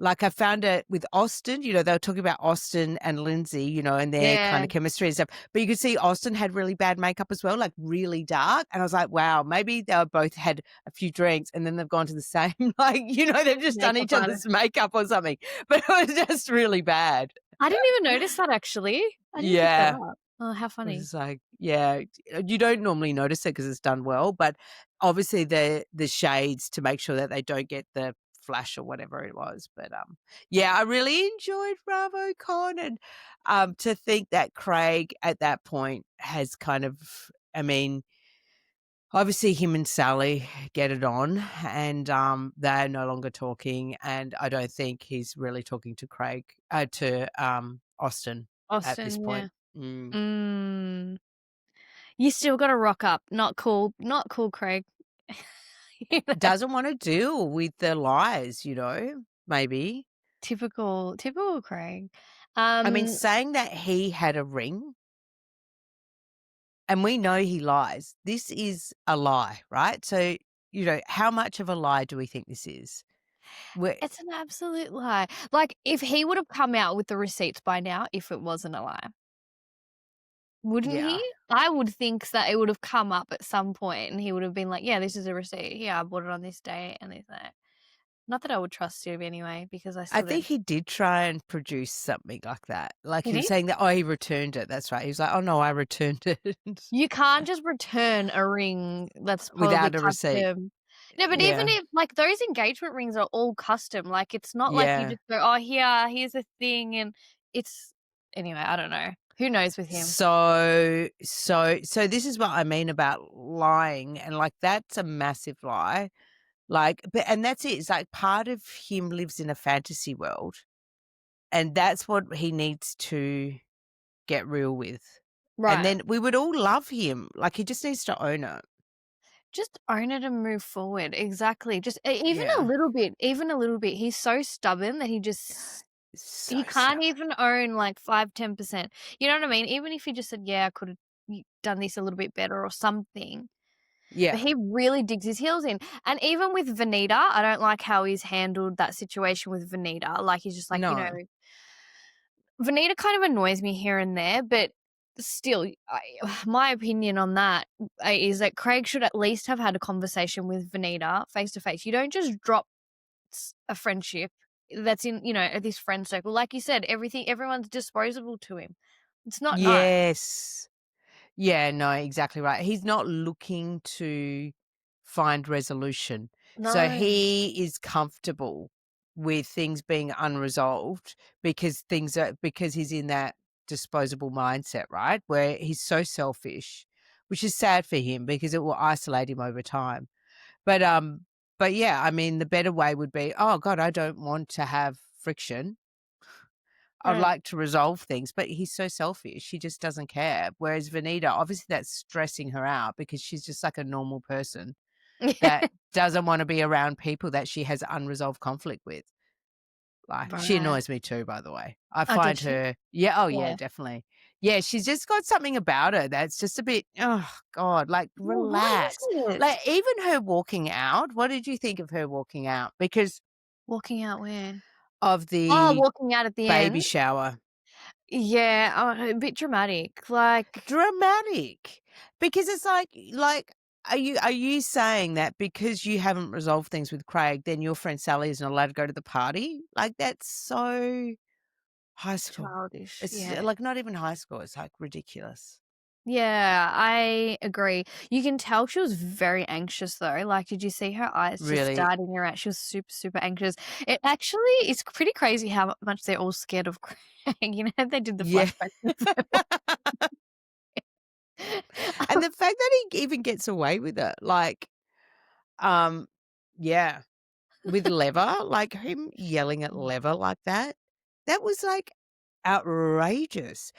[SPEAKER 2] like, I found it with Austin, they were talking about Austin and Lindsay, and their kind
[SPEAKER 1] Yeah,
[SPEAKER 2] of chemistry and stuff, but you could see Austin had really bad makeup as well, like, really dark, and I was like, "Wow, maybe they were both had a few drinks and then they've gone to the same, like, they've just done
[SPEAKER 1] makeup
[SPEAKER 2] each
[SPEAKER 1] artist.
[SPEAKER 2] other's makeup or something," but it was just really bad.
[SPEAKER 1] I didn't even notice that actually. I didn't pick that
[SPEAKER 2] Yeah.
[SPEAKER 1] up. Oh, how
[SPEAKER 2] I was
[SPEAKER 1] funny.
[SPEAKER 2] just like, yeah, you don't normally notice it because it's done well, but obviously the shades to make sure that they don't get the flash or whatever it was. But yeah, I really enjoyed BravoCon, and to think that Craig at that point has kind of, I mean, obviously him and Sally get it on, and they're no longer talking, and I don't think he's really talking to Craig to Austin at this
[SPEAKER 1] Austin, yeah.
[SPEAKER 2] point. Mm.
[SPEAKER 1] Mm. You still gotta rock up. Not cool, Craig. You know?
[SPEAKER 2] Doesn't wanna deal with the lies, maybe.
[SPEAKER 1] Typical Craig.
[SPEAKER 2] I mean,
[SPEAKER 1] Um,
[SPEAKER 2] saying that he had a ring, and we know he lies. This is a lie, right? So, how much of a lie do we think this is? we
[SPEAKER 1] it's an absolute lie. Like, if he would've come out with the receipts by now, if it wasn't a lie, wouldn't he?
[SPEAKER 2] yeah.
[SPEAKER 1] I would think that it would've come up at some point and he would've been like, "Yeah, this is a receipt. Yeah, I bought it on this day and this day." Not that I would trust him anyway because I
[SPEAKER 2] I
[SPEAKER 1] still
[SPEAKER 2] think
[SPEAKER 1] don't.
[SPEAKER 2] he did try and produce something like that. Like,
[SPEAKER 1] Did
[SPEAKER 2] he was
[SPEAKER 1] he?
[SPEAKER 2] saying that, "Oh, he returned it." That's right. He was like, "Oh, no, I returned it."
[SPEAKER 1] You can't just return a ring that's probably
[SPEAKER 2] Without a receipt.
[SPEAKER 1] custom. No, but even
[SPEAKER 2] Yeah.
[SPEAKER 1] if like, those engagement rings are all custom, like, it's not like you
[SPEAKER 2] Yeah.
[SPEAKER 1] just go, "Oh, here's a thing," and it's anyway, I don't know. Who knows with him?
[SPEAKER 2] So this is what I mean about lying, and, like, that's a massive lie. Like, but and that's it. It's like part of him lives in a fantasy world, and that's what he needs to get real with. And
[SPEAKER 1] Right.
[SPEAKER 2] then we would all love him. Like, he just needs to own it.
[SPEAKER 1] Just own it and move forward. Exactly. Just
[SPEAKER 2] Yeah.
[SPEAKER 1] even a little bit. He's so stubborn that
[SPEAKER 2] So
[SPEAKER 1] he can't
[SPEAKER 2] stubborn.
[SPEAKER 1] even own like 5, 10%. You know what I mean? Even if he just said, "Yeah, I could have done this a little bit better," or something. But
[SPEAKER 2] Yeah.
[SPEAKER 1] he really digs his heels in. And even with Venita, I don't like how he's handled that situation with Venita. Like, he's just like,
[SPEAKER 2] No.
[SPEAKER 1] Venita kind of annoys me here and there, but still, my opinion on that is that Craig should at least have had a conversation with Venita face to face. You don't just drop a friendship that's in, this friend circle. Like you said, everyone's disposable to him. It's not nice.
[SPEAKER 2] Yes. Yeah, no, exactly right. He's not looking to find resolution. So
[SPEAKER 1] No.
[SPEAKER 2] he is comfortable with things being unresolved because he's in that disposable mindset, right? Where he's so selfish, which is sad for him because it will isolate him over time. But but yeah, I mean the better way would be, oh God, I don't want to have friction. I'd
[SPEAKER 1] Right.
[SPEAKER 2] like to resolve things, but he's so selfish. He just doesn't care. Whereas Vanita, obviously that's stressing her out because she's just like a normal person that doesn't want to be around people that she has unresolved conflict with. Like, she
[SPEAKER 1] Right.
[SPEAKER 2] annoys me too, by the way. I
[SPEAKER 1] Oh, did
[SPEAKER 2] find
[SPEAKER 1] she?
[SPEAKER 2] her, yeah, oh yeah,
[SPEAKER 1] Yeah.
[SPEAKER 2] definitely. Yeah, she's just got something about her that's just a bit, oh God, like
[SPEAKER 1] Well, what is
[SPEAKER 2] relax. Like,
[SPEAKER 1] it?
[SPEAKER 2] even her walking out, what did you think of her walking out? Because
[SPEAKER 1] Walking out where?
[SPEAKER 2] of
[SPEAKER 1] Oh,
[SPEAKER 2] the
[SPEAKER 1] walking out at the
[SPEAKER 2] baby
[SPEAKER 1] end?
[SPEAKER 2] shower.
[SPEAKER 1] Yeah, a bit dramatic, like,
[SPEAKER 2] Dramatic. Because it's like, are you saying that because you haven't resolved things with Craig, then your friend Sally is not allowed to go to the party? Like, that's so high school.
[SPEAKER 1] childish,
[SPEAKER 2] It's,
[SPEAKER 1] yeah.
[SPEAKER 2] like, not even high school, it's, like, ridiculous.
[SPEAKER 1] Yeah, I agree. You can tell she was very anxious though, like, did you see her eyes just
[SPEAKER 2] Really.
[SPEAKER 1] darting around? She was super, super anxious. It actually is pretty crazy how much they're all scared of Craig, they did the
[SPEAKER 2] Yeah.
[SPEAKER 1] flashback.
[SPEAKER 2] And the fact that he even gets away with it, like, um, yeah, with Lever, like, him yelling at Lever like that was, like, outrageous.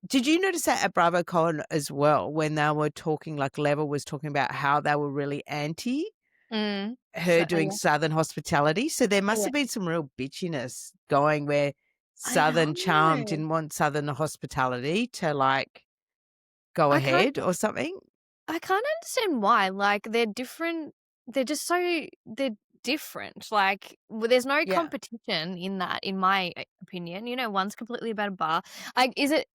[SPEAKER 2] Did you notice that at BravoCon as well when they were talking, like Level was talking about how they were really anti
[SPEAKER 1] Mm.
[SPEAKER 2] her
[SPEAKER 1] So oh,
[SPEAKER 2] doing
[SPEAKER 1] yeah.
[SPEAKER 2] Southern hospitality? So there must
[SPEAKER 1] Yeah.
[SPEAKER 2] have been some real bitchiness going where
[SPEAKER 1] I
[SPEAKER 2] Southern Charm
[SPEAKER 1] know.
[SPEAKER 2] didn't want Southern hospitality to, like, go
[SPEAKER 1] I can't
[SPEAKER 2] ahead or something?
[SPEAKER 1] I can't understand why, like, they're different they're just so they're different, like, there's no
[SPEAKER 2] Yeah.
[SPEAKER 1] competition in that, in my opinion, one's completely about a bar. Like, is it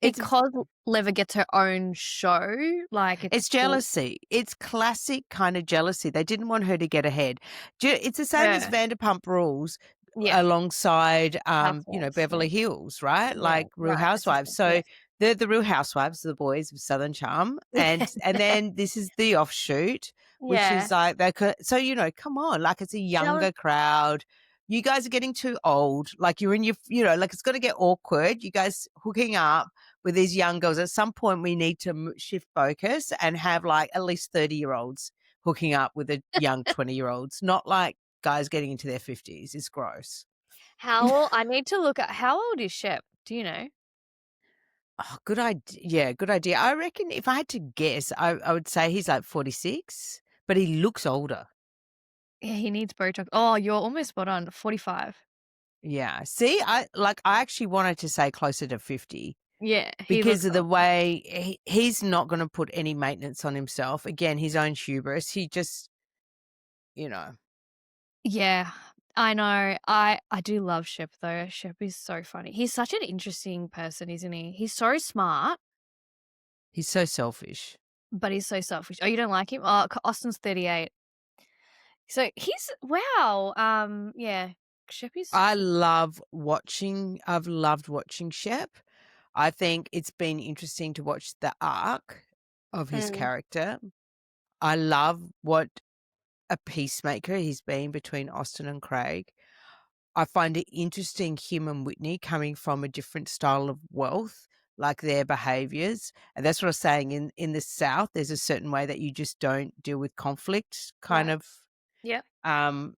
[SPEAKER 2] It's
[SPEAKER 1] because Lever gets her own show? Like, it's
[SPEAKER 2] It's
[SPEAKER 1] all
[SPEAKER 2] jealousy. It's classic kind of jealousy. They didn't want her to get ahead. It's the same as
[SPEAKER 1] her.
[SPEAKER 2] Vanderpump Rules
[SPEAKER 1] Yeah,
[SPEAKER 2] alongside,
[SPEAKER 1] housewives, yeah.
[SPEAKER 2] Beverly Hills, right?
[SPEAKER 1] Yeah,
[SPEAKER 2] Like Real
[SPEAKER 1] right, that's the
[SPEAKER 2] Housewives.
[SPEAKER 1] same, yeah.
[SPEAKER 2] So they're the Real Housewives, the boys of Southern Charm, and then this is the offshoot, which
[SPEAKER 1] Yeah.
[SPEAKER 2] is like they could. So come on, like it's a
[SPEAKER 1] Jealous
[SPEAKER 2] younger crowd. You guys are getting too old. Like you're in your, like it's going to get awkward. You guys hooking up with these young girls. At some point, we need to shift focus and have like at least 30-year-olds hooking up with the young 20-year-olds, not like guys getting into their 50s. It's gross.
[SPEAKER 1] I need to look at how old is Shep? Do you know?
[SPEAKER 2] Oh, good idea. Yeah, good idea. I reckon if I had to guess, I would say he's like 46, but he looks older.
[SPEAKER 1] Yeah, he needs Botox. Oh, you're almost spot on, 45.
[SPEAKER 2] Yeah. See, I actually wanted to say closer to 50
[SPEAKER 1] Yeah, he
[SPEAKER 2] because
[SPEAKER 1] looks
[SPEAKER 2] of the
[SPEAKER 1] old.
[SPEAKER 2] way he's not going to put any maintenance on himself. Again, his own hubris. He just, you know,
[SPEAKER 1] Yeah, I know. I do love Shep though. Shep is so funny. He's such an interesting person, isn't he? He's so smart,
[SPEAKER 2] he's so selfish.
[SPEAKER 1] but he's so selfish. Oh, you don't like him? Oh, Austin's 38. So he's wow. Yeah, Shep is.
[SPEAKER 2] I've loved watching Shep. I think it's been interesting to watch the arc of his
[SPEAKER 1] Mm,
[SPEAKER 2] character. I love what a peacemaker he's been between Austin and Craig. I find it interesting him and Whitney coming from a different style of wealth, like their behaviors. And that's what I was saying in the South, there's a certain way that you just don't deal with conflict kind
[SPEAKER 1] right.
[SPEAKER 2] of
[SPEAKER 1] Yep.
[SPEAKER 2] um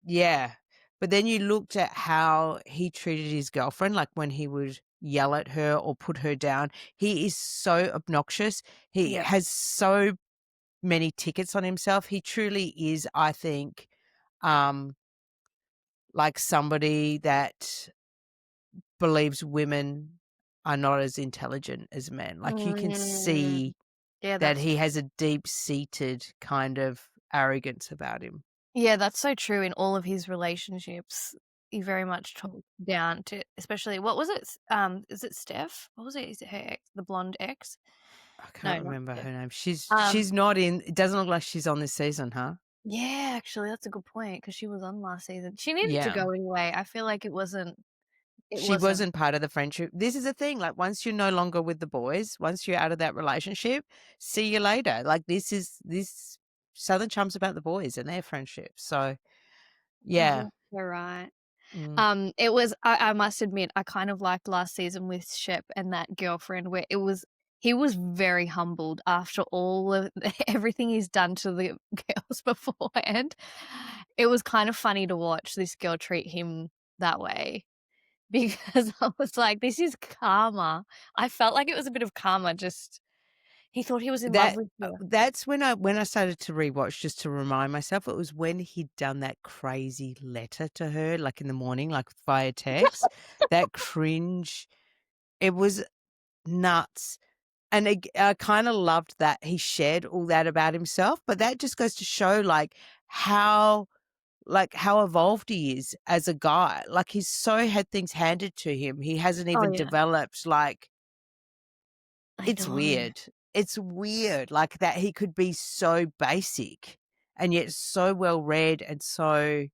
[SPEAKER 2] yeah. But then you looked at how he treated his girlfriend, like when he would yell at her or put her down. He is so obnoxious. He
[SPEAKER 1] Yep.
[SPEAKER 2] has so many tickets on himself. He truly is, I think, um, like somebody that believes women are not as intelligent as men. Like you can
[SPEAKER 1] Mm,
[SPEAKER 2] see
[SPEAKER 1] yeah,
[SPEAKER 2] that
[SPEAKER 1] that's
[SPEAKER 2] he
[SPEAKER 1] true.
[SPEAKER 2] has a deep seated kind of arrogance about him.
[SPEAKER 1] Yeah, that's so true in all of his relationships. He very much talked down to, especially what was it? Is it Steph? What was it? Is it her ex, the blonde ex?
[SPEAKER 2] I
[SPEAKER 1] No,
[SPEAKER 2] can't
[SPEAKER 1] not
[SPEAKER 2] remember
[SPEAKER 1] Steph.
[SPEAKER 2] her name. She's
[SPEAKER 1] Um,
[SPEAKER 2] she's not in, it doesn't look like she's on this season, huh?
[SPEAKER 1] yeah, actually, that's a good point because she was on last season. She needed to
[SPEAKER 2] Yeah.
[SPEAKER 1] go anyway. I feel like it wasn't. It
[SPEAKER 2] She
[SPEAKER 1] wasn't.
[SPEAKER 2] wasn't part of the friendship. This is the thing, like, once you're no longer with the boys, once you're out of that relationship, see you later. Like, this Southern Charm's about the boys and their friendship. So, yeah.
[SPEAKER 1] You're so right.
[SPEAKER 2] Mm.
[SPEAKER 1] It was. I must admit, I kind of liked last season with Shep and that girlfriend where it was. He was very humbled after all of everything he's done to the girls beforehand. It was kind of funny to watch this girl treat him that way because I was like, "This is karma." I felt like it was a bit of karma. Just he thought he was in love
[SPEAKER 2] That
[SPEAKER 1] with her.
[SPEAKER 2] that's when I started to rewatch just to remind myself. It was when he'd done that crazy letter to her, like, in the morning, like, via text. That cringe. It was nuts. And I kinda loved that he shared all that about himself, but that just goes to show, how evolved he is as a guy. Like, he's so had things handed to him. He hasn't
[SPEAKER 1] Oh
[SPEAKER 2] even
[SPEAKER 1] yeah,
[SPEAKER 2] developed, like,
[SPEAKER 1] I
[SPEAKER 2] it's
[SPEAKER 1] know.
[SPEAKER 2] weird. It's weird, like, that he could be so basic and yet so well read and so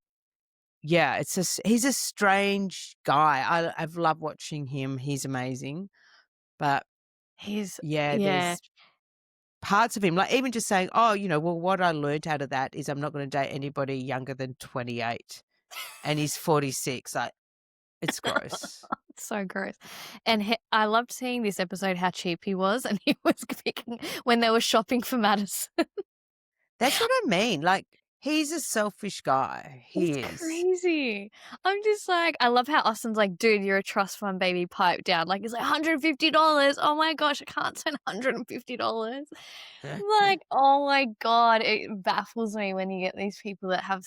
[SPEAKER 2] yeah, he's a strange guy. I've loved watching him. He's amazing. But,
[SPEAKER 1] He's
[SPEAKER 2] yeah,
[SPEAKER 1] yeah.
[SPEAKER 2] there's parts of him, like even just saying, "Oh, well, what I learned out of that is I'm not gonna date anybody younger than 28," and he's 46, like, it's gross.
[SPEAKER 1] So gross. And I loved seeing this episode how cheap he was, and he was picking when they were shopping for Madison.
[SPEAKER 2] That's what I mean, like, He's a selfish guy.
[SPEAKER 1] It's
[SPEAKER 2] He is.
[SPEAKER 1] crazy. I'm just like I love how Austin's like, "Dude, you're a trust fund baby, pipe down." Like, he's like, $150. Oh my gosh, I can't spend $150. I'm like, "Oh my god." It baffles me when you get these people that have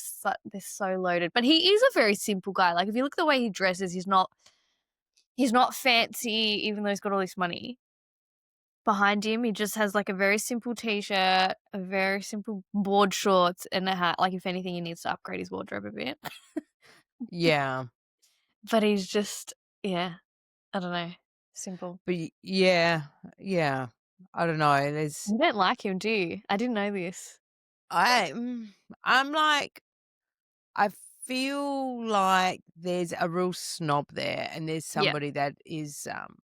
[SPEAKER 1] they're so loaded. But he is a very simple guy. Like, if you look at the way he dresses, he's not fancy even though he's got all this money. Behind him, he just has, like, a very simple T-shirt, a very simple board shorts, and a hat. Like, if anything, he needs to upgrade his wardrobe a bit.
[SPEAKER 2] Yeah.
[SPEAKER 1] But he's just yeah, I don't know, simple.
[SPEAKER 2] But yeah, yeah. I don't know.
[SPEAKER 1] You don't like him, do you? I didn't know this.
[SPEAKER 2] I, mm, I'm like, I feel like there's a real snob there, and there's
[SPEAKER 1] Yeah.
[SPEAKER 2] somebody that is.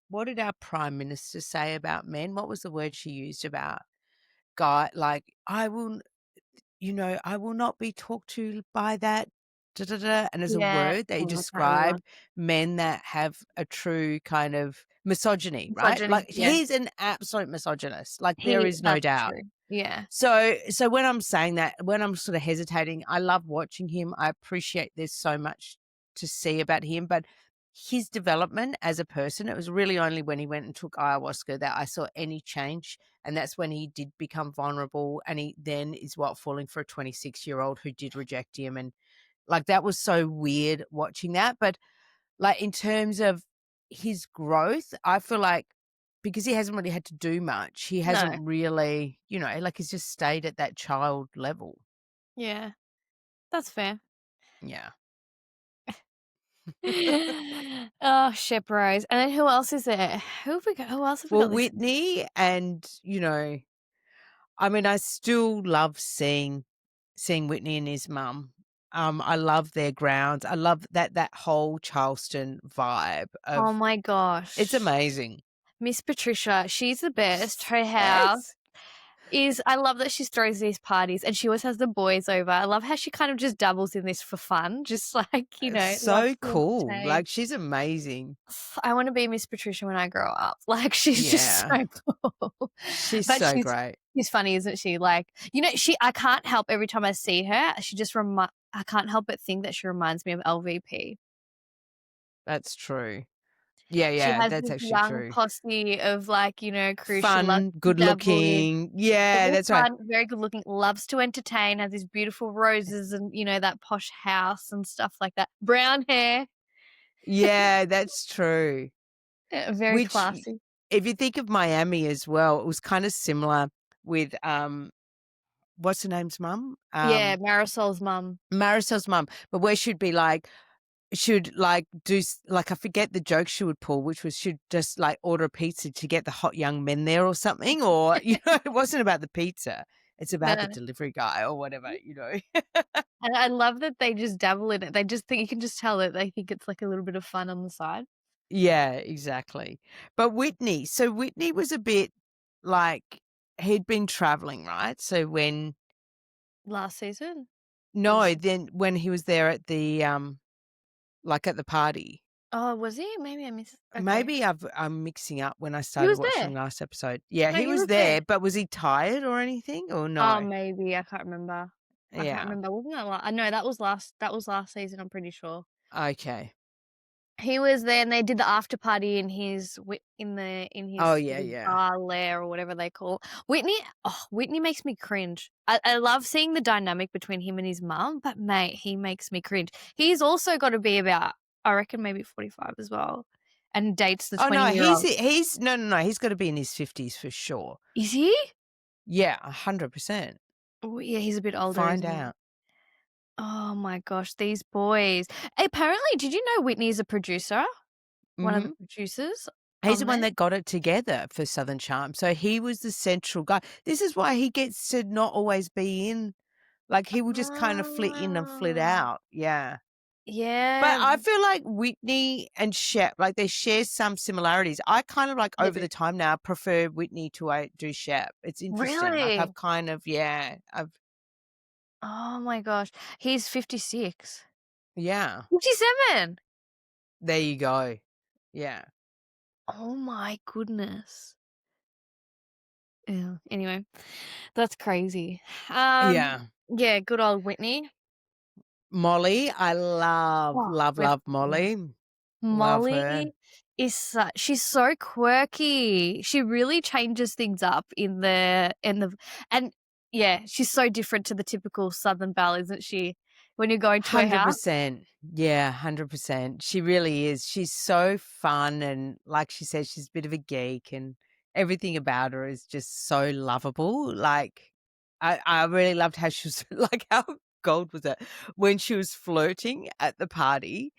[SPEAKER 2] What did our prime minister say about men? What was the word she used about guy? Like, I will not be talked to by that, da, da, da, and as a
[SPEAKER 1] Yeah,
[SPEAKER 2] word, they
[SPEAKER 1] I can't remember.
[SPEAKER 2] describe men that have a true kind of misogyny, right?
[SPEAKER 1] Misogyny,
[SPEAKER 2] Like,
[SPEAKER 1] yeah.
[SPEAKER 2] he's an absolute misogynist, like, there
[SPEAKER 1] He
[SPEAKER 2] is no
[SPEAKER 1] that's
[SPEAKER 2] doubt.
[SPEAKER 1] true. Yeah.
[SPEAKER 2] So when I'm saying that, when I'm sort of hesitating, I love watching him. I appreciate there's so much to see about him, but his development as a person, it was really only when he went and took ayahuasca that I saw any change. And that's when he did become vulnerable. And he then is falling for a 26-year-old who did reject him. And like, that was so weird watching that. But like, in terms of his growth, I feel like because he hasn't really had to do much, he
[SPEAKER 1] No.
[SPEAKER 2] hasn't really, like, he's just stayed at that child level.
[SPEAKER 1] Yeah, that's fair.
[SPEAKER 2] Yeah.
[SPEAKER 1] Oh, shit, bros. And then who else is there? Who else have we
[SPEAKER 2] Well,
[SPEAKER 1] got this
[SPEAKER 2] Whitney and, I mean, I still love seeing Whitney and his mum. I love their grounds. I love that whole Charleston vibe
[SPEAKER 1] Oh
[SPEAKER 2] of
[SPEAKER 1] my
[SPEAKER 2] it's
[SPEAKER 1] gosh.
[SPEAKER 2] amazing.
[SPEAKER 1] Miss Patricia, she's the best. Her house
[SPEAKER 2] Yes.
[SPEAKER 1] is I love that she throws these parties and she always has the boys over. I love how she kind of just dabbles in this for fun, just like,
[SPEAKER 2] It's
[SPEAKER 1] loves
[SPEAKER 2] so
[SPEAKER 1] to
[SPEAKER 2] cool.
[SPEAKER 1] entertain.
[SPEAKER 2] Like, she's amazing.
[SPEAKER 1] I wanna be Miss Patricia when I grow up. Like, she's just
[SPEAKER 2] Yeah.
[SPEAKER 1] so cool.
[SPEAKER 2] She's
[SPEAKER 1] But
[SPEAKER 2] so
[SPEAKER 1] she's
[SPEAKER 2] great.
[SPEAKER 1] she's funny, isn't she? Like, I can't help every time I see her, she just I can't help but think that she reminds me of LVP.
[SPEAKER 2] That's true. Yeah,
[SPEAKER 1] She
[SPEAKER 2] yeah,
[SPEAKER 1] has
[SPEAKER 2] that's
[SPEAKER 1] this
[SPEAKER 2] actually
[SPEAKER 1] young
[SPEAKER 2] true.
[SPEAKER 1] posse of, like, crew she loves
[SPEAKER 2] Fun,
[SPEAKER 1] to
[SPEAKER 2] good
[SPEAKER 1] dabble in.
[SPEAKER 2] looking. Yeah,
[SPEAKER 1] Very
[SPEAKER 2] that's right.
[SPEAKER 1] fun, very good looking, loves to entertain, has these beautiful roses and, that posh house and stuff like that. Brown hair,
[SPEAKER 2] Yeah, that's true.
[SPEAKER 1] very
[SPEAKER 2] Which
[SPEAKER 1] classy.
[SPEAKER 2] if you think of Miami as well, it was kind of similar with, what's her name's mum?
[SPEAKER 1] Yeah, Marisol's mum.
[SPEAKER 2] Marisol's mum, but where she'd be like should, like, like, I forget the joke she would pull, which was she'd just, like, order a pizza to get the hot young men there or something, or, it wasn't about the pizza. It's about the
[SPEAKER 1] No.
[SPEAKER 2] delivery guy or whatever,
[SPEAKER 1] And I love that they just dabble in it. They just think you can just tell that they think it's like a little bit of fun on the side.
[SPEAKER 2] Yeah, exactly. But Whitney was a bit like he'd been traveling, right? So
[SPEAKER 1] Last season? Or this
[SPEAKER 2] no, then when he was there at the, like, at the party.
[SPEAKER 1] Oh, was he? Maybe I missed okay.
[SPEAKER 2] Maybe I'm mixing up when I
[SPEAKER 1] He
[SPEAKER 2] started
[SPEAKER 1] was
[SPEAKER 2] watching
[SPEAKER 1] there.
[SPEAKER 2] last episode. Yeah,
[SPEAKER 1] No,
[SPEAKER 2] he
[SPEAKER 1] he
[SPEAKER 2] was
[SPEAKER 1] was there.
[SPEAKER 2] there, but was he tired or anything or
[SPEAKER 1] Oh,
[SPEAKER 2] no?
[SPEAKER 1] maybe, I can't remember. I can't
[SPEAKER 2] Yeah.
[SPEAKER 1] remember. Wasn't that I know that was last season, I'm pretty sure.
[SPEAKER 2] Okay.
[SPEAKER 1] He was there and they did the after party in his in
[SPEAKER 2] Oh,
[SPEAKER 1] his
[SPEAKER 2] yeah,
[SPEAKER 1] little
[SPEAKER 2] yeah.
[SPEAKER 1] bar lair or whatever they call. Whitney makes me cringe. I love seeing the dynamic between him and his mum, but mate, he makes me cringe. He's also gotta be about, I reckon maybe 45 as well, and dates the
[SPEAKER 2] Oh, no,
[SPEAKER 1] 20-year-old.
[SPEAKER 2] he's no, no, no, he's gotta be in his 50s for sure.
[SPEAKER 1] Is he?
[SPEAKER 2] Yeah, 100%.
[SPEAKER 1] Oh, yeah, he's a bit older,
[SPEAKER 2] Find
[SPEAKER 1] isn't he?
[SPEAKER 2] out.
[SPEAKER 1] Oh my gosh, these boys. Apparently, did you know Whitney's a producer? One of the
[SPEAKER 2] Mhm.
[SPEAKER 1] producers
[SPEAKER 2] He's the
[SPEAKER 1] on
[SPEAKER 2] one
[SPEAKER 1] there?
[SPEAKER 2] that got it together for Southern Charm, so he was the central guy. This is why he gets to not always be in, like, he will just kind of flit in and flit
[SPEAKER 1] Ah,
[SPEAKER 2] out, yeah. But
[SPEAKER 1] yeah,
[SPEAKER 2] I feel like Whitney and Shep, like, they share some similarities. I kind of, like,
[SPEAKER 1] they
[SPEAKER 2] over
[SPEAKER 1] do.
[SPEAKER 2] the time now prefer Whitney to, do Shep. It's interesting, like,
[SPEAKER 1] Really?
[SPEAKER 2] I've kind of I've
[SPEAKER 1] Oh my gosh. He's 56.
[SPEAKER 2] yeah,
[SPEAKER 1] 57!
[SPEAKER 2] there you go. Yeah.
[SPEAKER 1] Oh my goodness. Yeah, anyway, that's crazy. Um,
[SPEAKER 2] Yeah.
[SPEAKER 1] Yeah, good old Whitney.
[SPEAKER 2] Molly, I love,
[SPEAKER 1] Oh,
[SPEAKER 2] love,
[SPEAKER 1] we're
[SPEAKER 2] love Molly. Love her.
[SPEAKER 1] Molly is she's so quirky. She really changes things up and yeah, she's so different to the typical Southern belle, isn't she? When you're going to her house.
[SPEAKER 2] 100%. Yeah, 100%. She really is. She's so fun and like she said, she's a bit of a geek and everything about her is just so lovable. Like I really loved how she was like how gold was it when she was flirting at the party.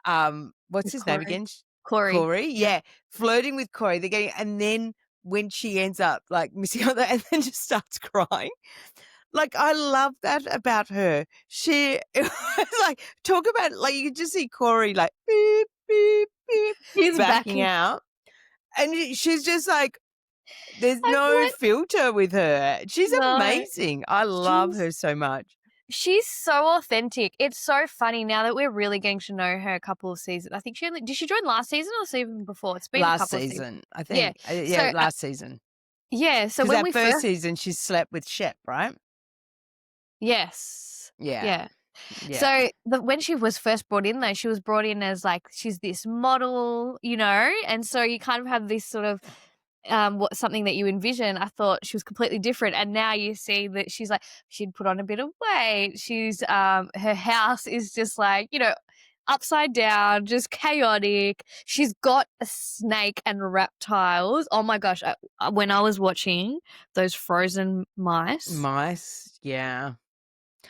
[SPEAKER 2] What's
[SPEAKER 1] With
[SPEAKER 2] his name
[SPEAKER 1] Corey.
[SPEAKER 2] again?
[SPEAKER 1] Corey.
[SPEAKER 2] Corey.
[SPEAKER 1] Yeah.
[SPEAKER 2] Yeah. Flirting with Corey. They're getting and then when she ends up like missing out and then just starts crying. Like, I love that about her. She it was like, talk about like, you could just see Corey like, beep, beep, beep,
[SPEAKER 1] He's
[SPEAKER 2] backing
[SPEAKER 1] backing.
[SPEAKER 2] out, and she's just like there's
[SPEAKER 1] I'm
[SPEAKER 2] no
[SPEAKER 1] like,
[SPEAKER 2] filter with her. She's
[SPEAKER 1] no.
[SPEAKER 2] amazing. I love
[SPEAKER 1] She's
[SPEAKER 2] her so much.
[SPEAKER 1] she's so authentic. It's so funny now that we're really getting to know her a couple of seasons. I think did she join last season or season before? It's been a
[SPEAKER 2] Last
[SPEAKER 1] couple of seasons.
[SPEAKER 2] season, I
[SPEAKER 1] Yeah.
[SPEAKER 2] think. Yeah,
[SPEAKER 1] So,
[SPEAKER 2] last season.
[SPEAKER 1] yeah, so
[SPEAKER 2] Because
[SPEAKER 1] when
[SPEAKER 2] that
[SPEAKER 1] we
[SPEAKER 2] first
[SPEAKER 1] first
[SPEAKER 2] season, she slept with Shep, right?
[SPEAKER 1] yes.
[SPEAKER 2] Yeah,
[SPEAKER 1] Yeah.
[SPEAKER 2] yeah.
[SPEAKER 1] So when she was first brought in though, she was brought in as like she's this model, you know, and so you kind of have this sort of what something that you envision. I thought she was completely different, and now you see that she's like she'd put on a bit of weight. She's her house is just like upside down, just chaotic. She's got a snake and reptiles. Oh my gosh! When I was watching those frozen mice,
[SPEAKER 2] Mice, yeah.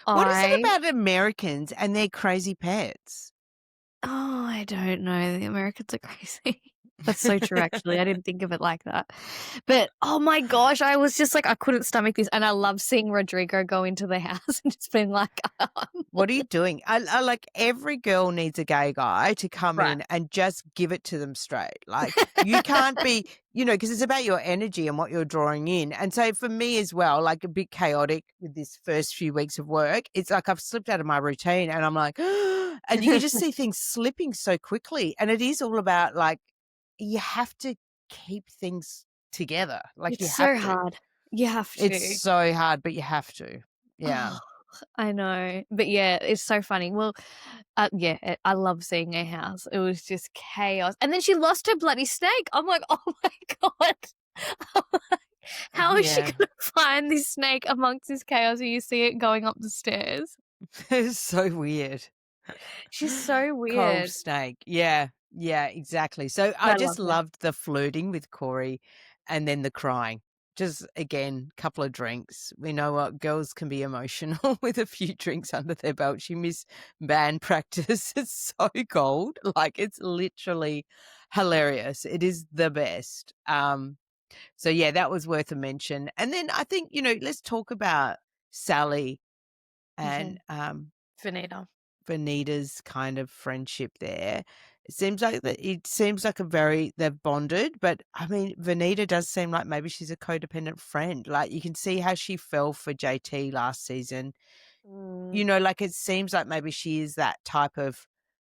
[SPEAKER 2] What is it
[SPEAKER 1] I
[SPEAKER 2] about Americans and their crazy pets?
[SPEAKER 1] Oh, I don't know. The Americans are crazy. That's so true, actually. I didn't think of it like that. But oh my gosh, I was just like, I couldn't stomach this. And I love seeing Rodrigo go into the house and just being like,
[SPEAKER 2] What are you doing? I like every girl needs a gay guy to come
[SPEAKER 1] right.
[SPEAKER 2] in and just give it to them straight. Like you can't be, because it's about your energy and what you're drawing in. And so for me as well, like a bit chaotic with this first few weeks of work, it's like I've slipped out of my routine and I'm like, and you can just see things slipping so quickly. And it is all about like, you have to keep things together. Like you
[SPEAKER 1] It's
[SPEAKER 2] have
[SPEAKER 1] so
[SPEAKER 2] to.
[SPEAKER 1] hard. You have
[SPEAKER 2] It's
[SPEAKER 1] to.
[SPEAKER 2] so hard, but you have to. Yeah.
[SPEAKER 1] Oh, I know. But yeah, it's so funny. Well, yeah, I love seeing her house. It was just chaos. And then she lost her bloody snake. I'm like, oh my God. How is she
[SPEAKER 2] Yeah.
[SPEAKER 1] gonna find this snake amongst this chaos when you see it going up the stairs?
[SPEAKER 2] It's so weird.
[SPEAKER 1] She's so
[SPEAKER 2] Cold
[SPEAKER 1] weird,
[SPEAKER 2] snake. Yeah. Yeah, exactly. So
[SPEAKER 1] but
[SPEAKER 2] I
[SPEAKER 1] I
[SPEAKER 2] just
[SPEAKER 1] love her.
[SPEAKER 2] loved the flirting with Corey and then the crying. Just again, couple of drinks. We know what girls can be emotional with a few drinks under their belt. She missed band practice. It's so cold. Like it's literally hilarious. It is the best. So yeah, that was worth a mention. And then I think, let's talk about Sally and
[SPEAKER 1] Mhm. Vanita.
[SPEAKER 2] Benita's kind of friendship there. It seems like they've bonded, but I mean, Vanita does seem like maybe she's a codependent friend. Like you can see how she fell for JT last season.
[SPEAKER 1] Mm,
[SPEAKER 2] Like it seems like maybe she is that type of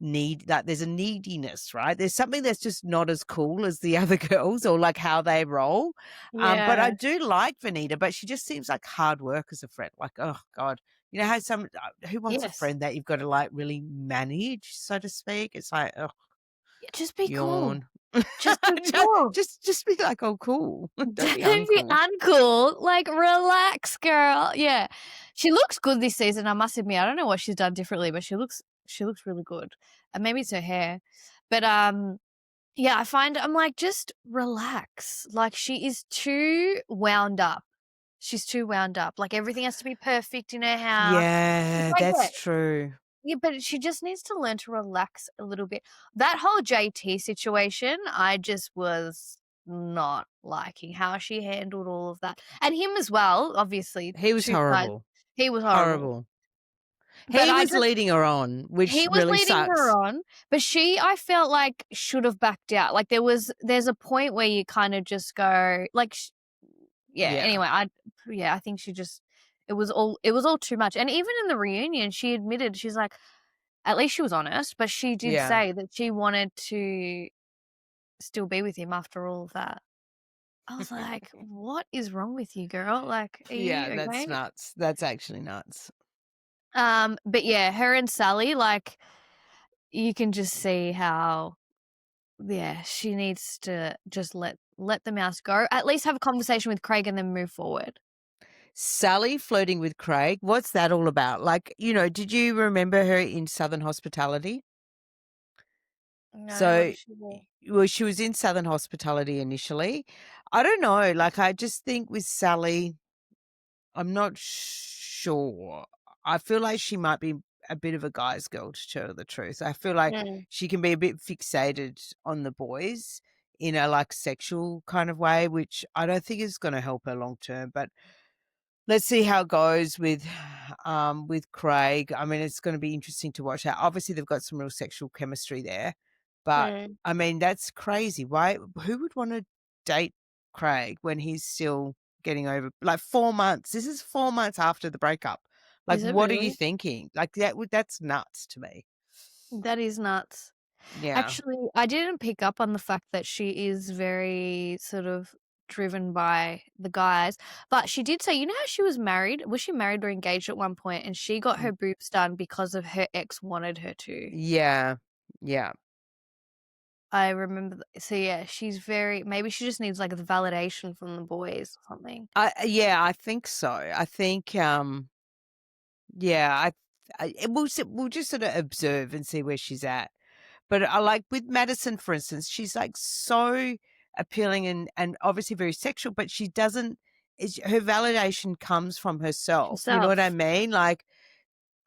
[SPEAKER 2] need that there's a neediness, right? There's something that's just not as cool as the other girls or like how they roll. But I
[SPEAKER 1] yeah.
[SPEAKER 2] do like Vanita, but she just seems like hard work as a friend. Like, oh God. How who wants a
[SPEAKER 1] Yes.
[SPEAKER 2] friend that you've got to like really manage, so to speak? It's like, oh,
[SPEAKER 1] Yeah, just be cool.
[SPEAKER 2] yawn.
[SPEAKER 1] Just be
[SPEAKER 2] Ju-
[SPEAKER 1] cool.
[SPEAKER 2] just be like, oh, cool. Don't be
[SPEAKER 1] Don't be
[SPEAKER 2] uncool.
[SPEAKER 1] uncool. Like, relax, girl. Yeah. She looks good this season, I must admit. I don't know what she's done differently, but she looks really good. And maybe it's her hair. But yeah, I'm like, just relax. Like she is too wound up. She's too wound up. Like everything has to be perfect in her house. Which
[SPEAKER 2] Yeah,
[SPEAKER 1] I
[SPEAKER 2] that's
[SPEAKER 1] get.
[SPEAKER 2] true.
[SPEAKER 1] Yeah, but she just needs to learn to relax a little bit. That whole JT situation, I just was not liking how she handled all of that. And him as well, obviously,
[SPEAKER 2] He was
[SPEAKER 1] 2 sides.
[SPEAKER 2] horrible.
[SPEAKER 1] He was horrible.
[SPEAKER 2] Horrible.
[SPEAKER 1] But
[SPEAKER 2] He was leading her on, which
[SPEAKER 1] he was
[SPEAKER 2] really
[SPEAKER 1] leading her
[SPEAKER 2] sucks.
[SPEAKER 1] on, but I felt like should have backed out. Like there's a point where you kind of just go like yeah,
[SPEAKER 2] Yeah.
[SPEAKER 1] anyway, I think it was all too much. And even in the reunion, she admitted she's like at least she was honest, but she did
[SPEAKER 2] Yeah.
[SPEAKER 1] say that she wanted to still be with him after all of that. I was like, "What is wrong with you, girl? Like, are
[SPEAKER 2] Yeah,
[SPEAKER 1] you
[SPEAKER 2] that's
[SPEAKER 1] okay?"
[SPEAKER 2] nuts. That's actually nuts.
[SPEAKER 1] But yeah, her and Sally, like, you can just see how, yeah, she needs to just let the mouse go. At least have a conversation with Craig and then move forward.
[SPEAKER 2] Sally flirting with Craig, what's that all about? Like, did you remember her in Southern Hospitality?
[SPEAKER 1] No, what
[SPEAKER 2] So,
[SPEAKER 1] does she do?
[SPEAKER 2] well, she was in Southern Hospitality initially. I don't know, like, I just think with Sally, I'm not sure. I feel like she might be a bit of a guy's girl, to tell the truth. I feel like
[SPEAKER 1] Mm,
[SPEAKER 2] she can be a bit fixated on the boys in a, like, sexual kind of way, which I don't think is gonna help her long term, but let's see how it goes with Craig. I mean, it's gonna be interesting to watch how obviously, they've got some real sexual chemistry there, but,
[SPEAKER 1] mm.
[SPEAKER 2] I mean, that's crazy. Why who would wanna date Craig when he's still getting over like, 4 months? This is 4 months after the breakup. Like,
[SPEAKER 1] Is it
[SPEAKER 2] what are you
[SPEAKER 1] really?
[SPEAKER 2] thinking? Like, that's nuts to me.
[SPEAKER 1] That is nuts.
[SPEAKER 2] Yeah.
[SPEAKER 1] Actually, I didn't pick up on the fact that she is very sort of driven by the guys, but she did say, you know how she was married? Was she married or engaged at one point, and she got
[SPEAKER 2] Mm.
[SPEAKER 1] her boobs done because of her ex wanted her to?
[SPEAKER 2] Yeah. Yeah.
[SPEAKER 1] I remember so yeah, she's very maybe she just needs, like, the validation from the boys or something.
[SPEAKER 2] Yeah, I think so. I think, yeah, we'll just sort of observe and see where she's at. But I like with Madison, for instance, she's like so appealing and obviously very sexual, but she doesn't is her validation comes from herself. You know what I
[SPEAKER 1] Herself.
[SPEAKER 2] mean? Like,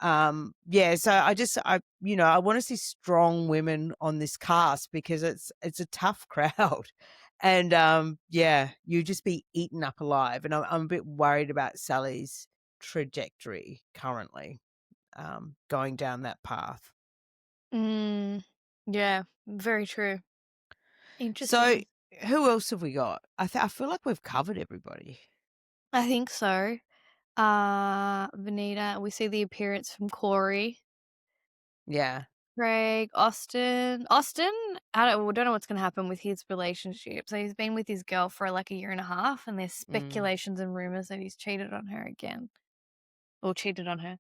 [SPEAKER 2] yeah, so I want to see strong women on this cast because it's a tough crowd. And yeah, you just be eaten up alive. And I'm a bit worried about Sally's trajectory currently, going down that path.
[SPEAKER 1] Mm, yeah, very true.
[SPEAKER 2] So,
[SPEAKER 1] Interesting.
[SPEAKER 2] who else have we got? I feel like we've covered everybody.
[SPEAKER 1] I think so. Venita, we see the appearance from Corey,
[SPEAKER 2] Yeah.
[SPEAKER 1] Craig, Austin. Austin, we don't know what's gonna happen with his relationship. So he's been with his girl for like a year and a half, and there's
[SPEAKER 2] Mm.
[SPEAKER 1] speculations and rumors that he's cheated on her again, or cheated on her.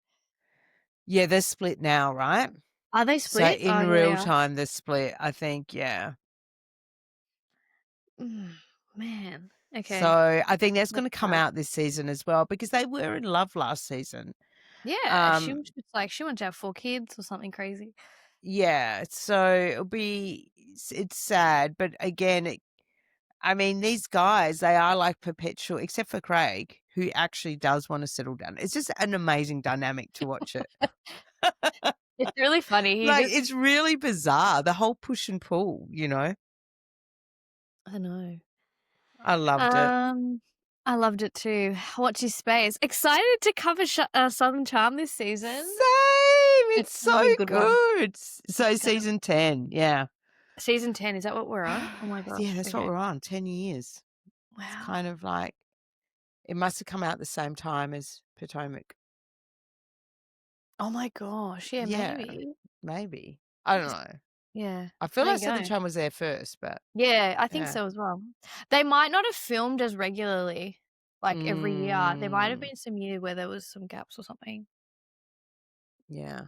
[SPEAKER 2] Yeah, they're split now, right?
[SPEAKER 1] Are they
[SPEAKER 2] So
[SPEAKER 1] split? Oh
[SPEAKER 2] in
[SPEAKER 1] yeah, they
[SPEAKER 2] real
[SPEAKER 1] are.
[SPEAKER 2] time, they're split. I think, yeah.
[SPEAKER 1] Mm, man. Okay,
[SPEAKER 2] So I think that's
[SPEAKER 1] that's
[SPEAKER 2] going to come
[SPEAKER 1] sad.
[SPEAKER 2] out this season as well because they were in love last season.
[SPEAKER 1] Yeah, she
[SPEAKER 2] Um,
[SPEAKER 1] was just like she wanted to have 4 kids or something crazy.
[SPEAKER 2] yeah. So it's sad, but again, I mean, these guys, they are like perpetual, except for Craig, who actually does want to settle down. It's just an amazing dynamic to watch it.
[SPEAKER 1] It's really funny. He
[SPEAKER 2] Like,
[SPEAKER 1] just
[SPEAKER 2] it's really bizarre, the whole push and pull.
[SPEAKER 1] I know.
[SPEAKER 2] I loved it.
[SPEAKER 1] Um, I loved it too. Watch his space. Excited to cover Southern Charm this season.
[SPEAKER 2] Same,
[SPEAKER 1] It's
[SPEAKER 2] it's
[SPEAKER 1] gonna
[SPEAKER 2] so
[SPEAKER 1] be a good one.
[SPEAKER 2] good. So
[SPEAKER 1] It's gonna
[SPEAKER 2] season 10, yeah.
[SPEAKER 1] season 10, is that what we're on? Oh my
[SPEAKER 2] Yeah,
[SPEAKER 1] gosh,
[SPEAKER 2] that's what
[SPEAKER 1] okay.
[SPEAKER 2] we're on, 10 years. It's
[SPEAKER 1] Wow.
[SPEAKER 2] kind of like it must have come out the same time as Potomac.
[SPEAKER 1] Oh my gosh, yeah,
[SPEAKER 2] Yeah,
[SPEAKER 1] maybe.
[SPEAKER 2] maybe. I don't
[SPEAKER 1] It's
[SPEAKER 2] know.
[SPEAKER 1] yeah,
[SPEAKER 2] I feel
[SPEAKER 1] there
[SPEAKER 2] like
[SPEAKER 1] you
[SPEAKER 2] Southern
[SPEAKER 1] go.
[SPEAKER 2] Charm was there first, but
[SPEAKER 1] Yeah, I think
[SPEAKER 2] yeah.
[SPEAKER 1] so as well. They might not have filmed as regularly, like, every year. There might have
[SPEAKER 2] Mm,
[SPEAKER 1] been some year where there was some gaps or something.
[SPEAKER 2] yeah.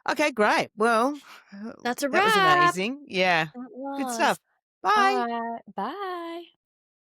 [SPEAKER 2] Okay, great. Well,
[SPEAKER 1] That's a
[SPEAKER 2] that was
[SPEAKER 1] wrap.
[SPEAKER 2] amazing. Yeah.
[SPEAKER 1] That
[SPEAKER 2] Good
[SPEAKER 1] was.
[SPEAKER 2] stuff. Bye.
[SPEAKER 1] Alright, bye.